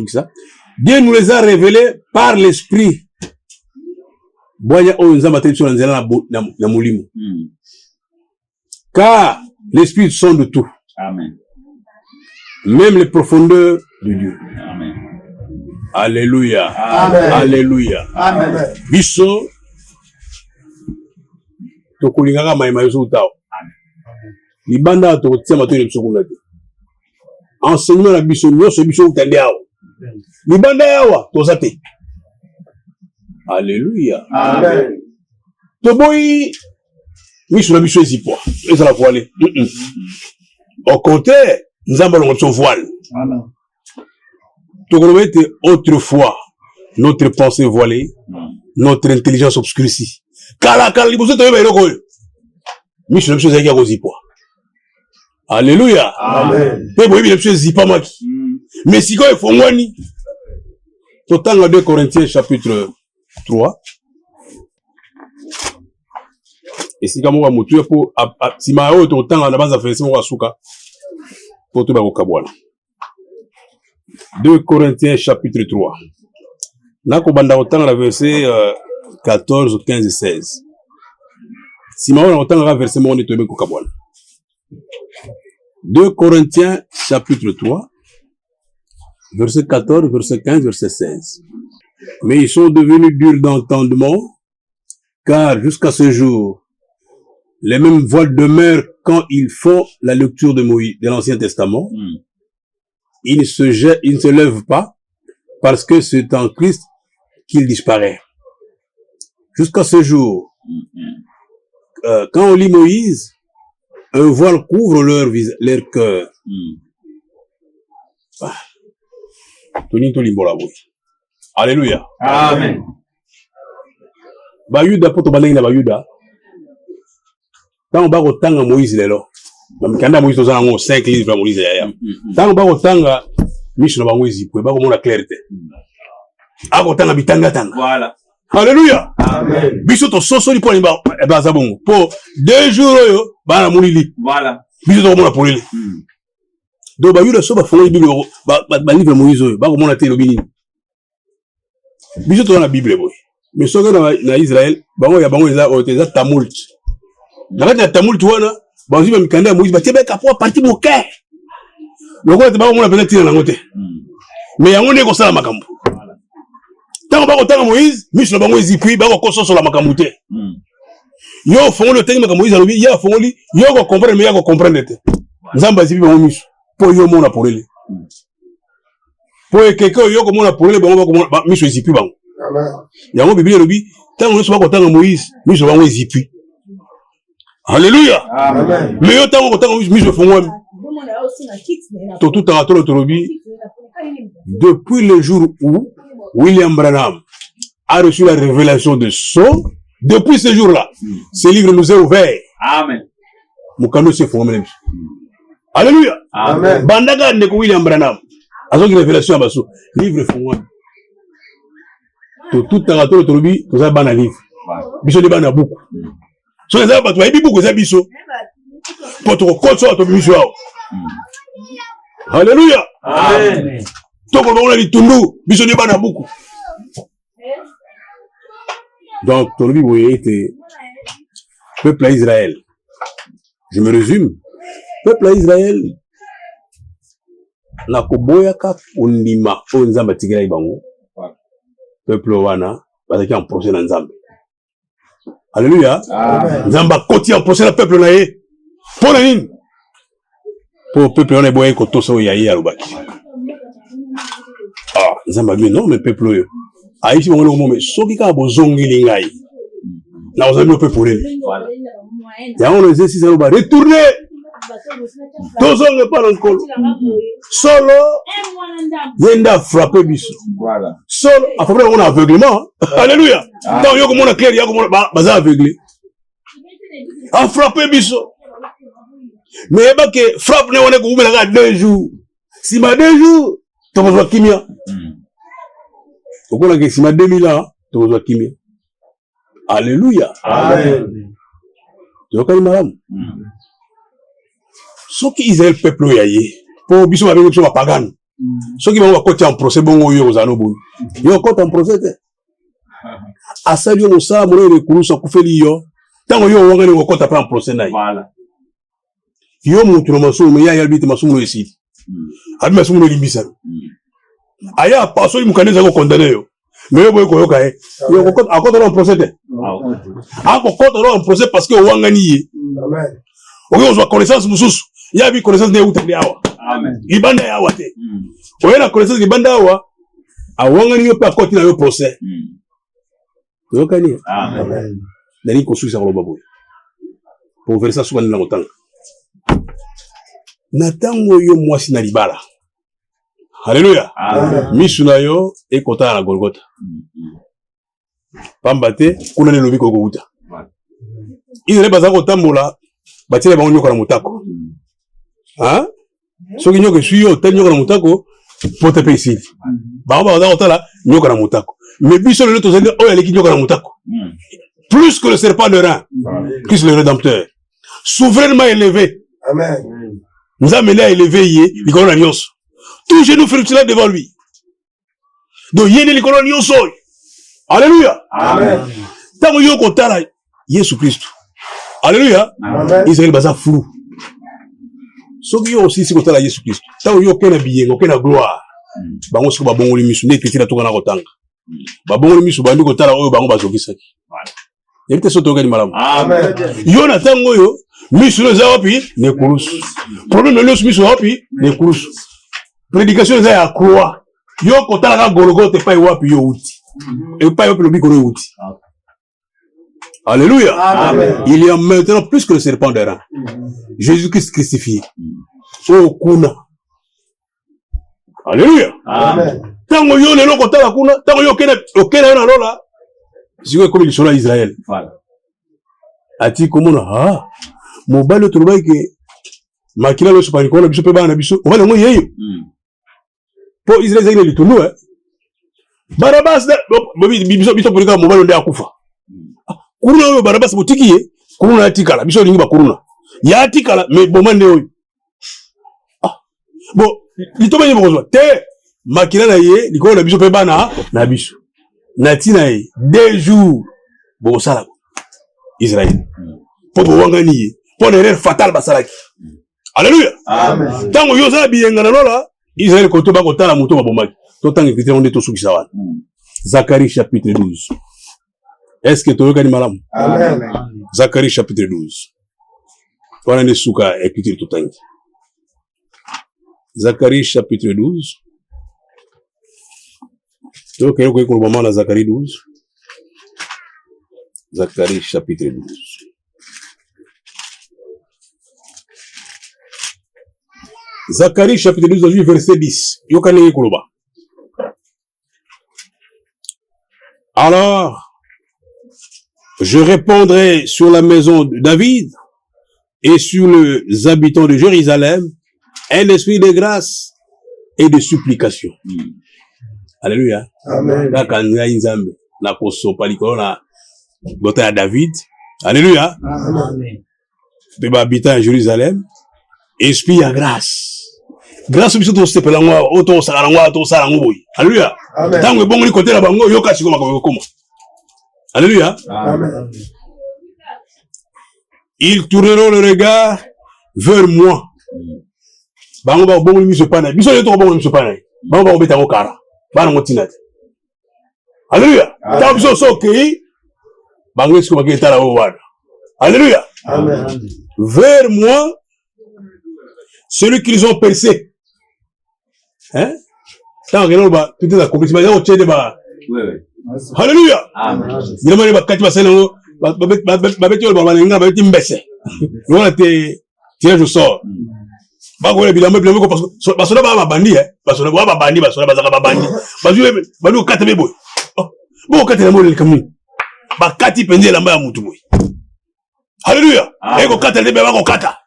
ça. Dieu nous les a révélés par l'esprit. Car l'esprit sonde tout. Amen. Même les profondeurs de Dieu. Amen. Alléluia. Amen. Alléluia. Amen. Biso. Tokulingaka maima yosu tao. Libanda to tia matoni bisokunda te. Enseignement na biso nyoso biso utande awo. Libanda yawa tozate. Alléluia. Amen. Toboyi miso na biso ezipwa. Ezala voile. Au contraire, nous avons l'option voile. Amen. Tokolobete autrefois notre pensée voilée, notre intelligence obscurcie. Kala liboso toyeba eloko oyo. Miso na biso ezalaki ya kozipwa. Alléluia. Amen. Pe boyebi na biso ezipamaki. Mais sikoyo efongwani. Totanga 2 Corinthiens chapitre 3. Esika moko motu po sima oyo totanga na banza verset moko asuka. Po to ba kokabwana. 2 Corinthiens chapitre 3. Nako banda otanga la verset 14, 15 et 16. Sima oyo otanga verset moko ne tobe kokabwana. 2 Corinthiens chapitre 3, verset 14, verset 15, verset 16. Mais ils sont devenus durs d'entendement, car jusqu'à ce jour, les mêmes voiles demeurent quand ils font la lecture de Moïse, de l'Ancien Testament. Ils ne se lèvent pas, parce que c'est en Christ qu'il disparaît. Jusqu'à ce jour, quand on lit Moïse, un voile couvre leur cœur. Alléluia. Amen. Bayuda poto bandengi na bayuda. Tant ba kotanga Moïse lelo. Mikanda Moïse tozana ngo 5 livres ya Moïse ya. Tant ba kotanga miso na bango ezipwe ba komona clarté. Akotanga bitanga tanga. Voilà. Alléluia. Amen. Biso to sosoli po nimba za bongo. Po 2 jours oyo bana mulili. Voilà. Biso to komona polele. Do bayuda so ba fonga Bible ba livre Moïse oyo ba komona te lobini. Biso to na Bible boy. Mais soka na Israël bango ya bango eza tamult. Na kati ya tamult wana bazi ba mikanda ya Moïse ba tebeka po parti moke. Loko te ba komona pena tina nango te. Mais yango ne ko sala makambo. Tant ba kotanga Moïse, miso bango ezipui ba ko soso la makambo te. Yo fongoli otengi makambo Moïse alobi ya fongoli yo ko comprendre mais ya ko comprendre te. Nzamba zibi bango miso po yo mona polele. Po ekeke yo ko mona polele bango ba ko mona miso ezipui bango. Amen. Yango Bible alobi tango nyonso ba kotanga Moïse, miso bango ezipui. Alléluia. Amen. Mais yo tango kotanga miso fongoli. Tout à l'autre depuis le jour où William Branham a reçu la révélation de son, depuis ce jour-là, ce livre nous est ouvert. Amen. Mukano se formé. Alléluia. Amen. Bandaga ndeko William Branham. Azo ki révélation abaso. Livre formé. Tout à l'autre tout ça bana livre. Biso de bana beaucoup. So les abatu ba beaucoup ça biso. Poto ko so to biso. Alléluia. Amen. Toko ba li tundu biso de bana beaucoup. Donc ton vie voyez était peuple Israël. Je me résume. Peuple Israël na koboya ka ondima o nzamba tigela ibango. Peuple wana bazaki en procès na nzambe. Alléluia. Amen. Nzamba koti en procès na peuple na ye. Pour nini? Pour peuple wana boye ko toso ya ye alobaki. Ah, nzamba bi non mais peuple yo. Aïchi bongo mo mais soki ka bozongeli ngai. Na ozambi peuple pour lui. Voilà. Ya on les exercices va retourner. Tozonge pas encore. Solo yenda frapper biso. Voilà. Solo après on a aveuglement. Alléluia. Donc yo comme on a clair, yo comme on baza aveuglé. A frapper biso. Mais ba que frappe ne on est ko umela 2 jours. Si ma 2 jours, to besoin kimia. Okola ke si ma 2000 ans, to besoin kimia. Alléluia. Amen. Yokani malamu. Soki Israël peuple yaye pour biso ba biso ba pagano. Soki ba koti en procès bongo yo ozano bo. Yo koti en procès te. Asali yo mosala mo le kurusa kufeli yo. Tango yo wanga ni kota pa en procès na. Voilà. Yo mutu no masumu ya yalbiti masumu esi. Abi masumu limbisa. Aya pasoli mukaneza ko condamner yo. Mais boy ko yoka yo ko akota en procès te. Akota en procès parce que wanga ni ye. Amen. Oyo zo connaissance mususu. Ya bi connaissance ne uta yawa. Amen. Ibanda yawa te. Oyo na connaissance ibanda yawa. Awanga ni yo pa koti na yo procès. Yoka ni. Amen. Nani ko suisa ko baboy. Pour faire ça souvent na ngotanga. Natango yo mwasi na libala. Alléluia. Amen. Misuna yo e kota na Golgotha. Pambate kuna ne lobi ko uta. Ile baza ko tambola batile ba onyoka na mutako. Hein? Soki nyoka suyo tel nyoka na mutako pote pe ici. Ba baza ko tala nyoka na mutako. Mais biso le tozali o yaleki nyoka na mutako. Plus que le serpent de rein. Christ le rédempteur. Souverainement élevé. Amen. Nous amené à élever yé, l'icône à nyonso. Tout genou frétila devant lui. Donc yé l'icône à nyonso. Alléluia. Amen. Tant yo kotala Jésus Christ. Alléluia. Amen. Israël baza flou. Soki yo aussi si kotala Jésus Christ. Tant yo kena biyengo, kena gloire. Bango siko ba bongo limisu ne petira to kana kotanga. Ba bongo limisu bandi kotala oyo bango bazokisaki. Yebite soto ngani malamu. Amen. Yo na tango yo misu no za wapi ne kurusu. Problème le misu wapi ne kurusu. Prédication za ya croix. Yo kotala ka Golgotha pa wapi yo uti. Et pas yo lobi ko uti. Alléluia. Amen. Il y a maintenant plus que le serpent de rein. Jésus-Christ crucifié. Oh kuna. Alléluia. Amen. Tango yo lelo kotala kuna, tango yo okena na lola. Siko comme l'histoire d'Israël. Voilà. Ati komona ha. Mobile to loba ke makila lo super ko na biso pe ba na biso. Wala ngo yeyo. Po Israël zeli litundu Barabas da biso pour ka mobile nde akufa. Kuruna yo Barabas botiki ye, kuruna atikala biso lingi ba kuruna. Ya atikala mais bomande oyo. Bon, litoba ye bozwa. Te makila na ye, likolo na biso pe bana na biso. Natina ye 2 jours bo sala Israël. Po bo wangani ye, po l'erreur fatale basalaki. Alléluia. Amen. Tango yo za biyenga na lola, Israël ko to ba ko tala muto ba bomaki. To tangi écrit on est to sukisa wana. Zacharie chapitre 12. Est-ce que tu as malamu? Amen. Zacharie chapitre 12. Wana ne suka écriture to tangi. Zacharie chapitre 12. Donc, il y a un moment dans Zacharie 12. Zacharie chapitre 12. Zacharie chapitre 12, verset 10. Il y a un moment. Alors, je répondrai sur la maison de David et sur les habitants de Jérusalem un esprit de grâce et de supplication. Alléluia. Amen. Kaka ngai nzambe na kosopa likolo na bota ya David. Alléluia. Amen. Pe ba habita en Jérusalem. Esprit ya grâce. Grâce biso to sepela ngwa oto sala ngwa to sala ngoi. Alléluia. Amen. Tango bongo likotela bango yoka sikoma ko koma. Alléluia. Amen. Ils tourneront le regard vers moi. Bango ba bongo miso pana. Biso yo to bongo miso pana. Bango ba beta ko kara. Bana ngotina. Alléluia. Ta biso so ke bango siko ba ketala o wana. Alléluia. Amen. Vers moi celui qu'ils ont percé. Hein? Tant que ba tout est accomplissement ya o tchede ba. Oui, oui. Alléluia. Amen. Dina ba kati ba selo ba beti ba nga ba beti mbese. Voilà te tirage au sort. Ba ko bilamba ko parce que ba bandi parce que ba bandi parce que ba zaka ba bandi. Ba lu kata bebo. Bo kata mo le kamu. Ba kati pende lamba ya mutu boy. Alléluia. Et ko kata le ba ko kata.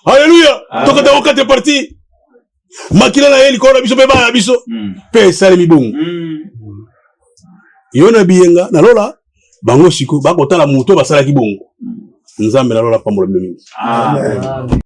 Alléluia. To kata ko kata parti. Makila na eli ko na biso be ba biso. Pe sale mi bon. Yona biyenga na lola bango siko bakotala muto basala kibongo nzambe nalola pambola mingi Amen.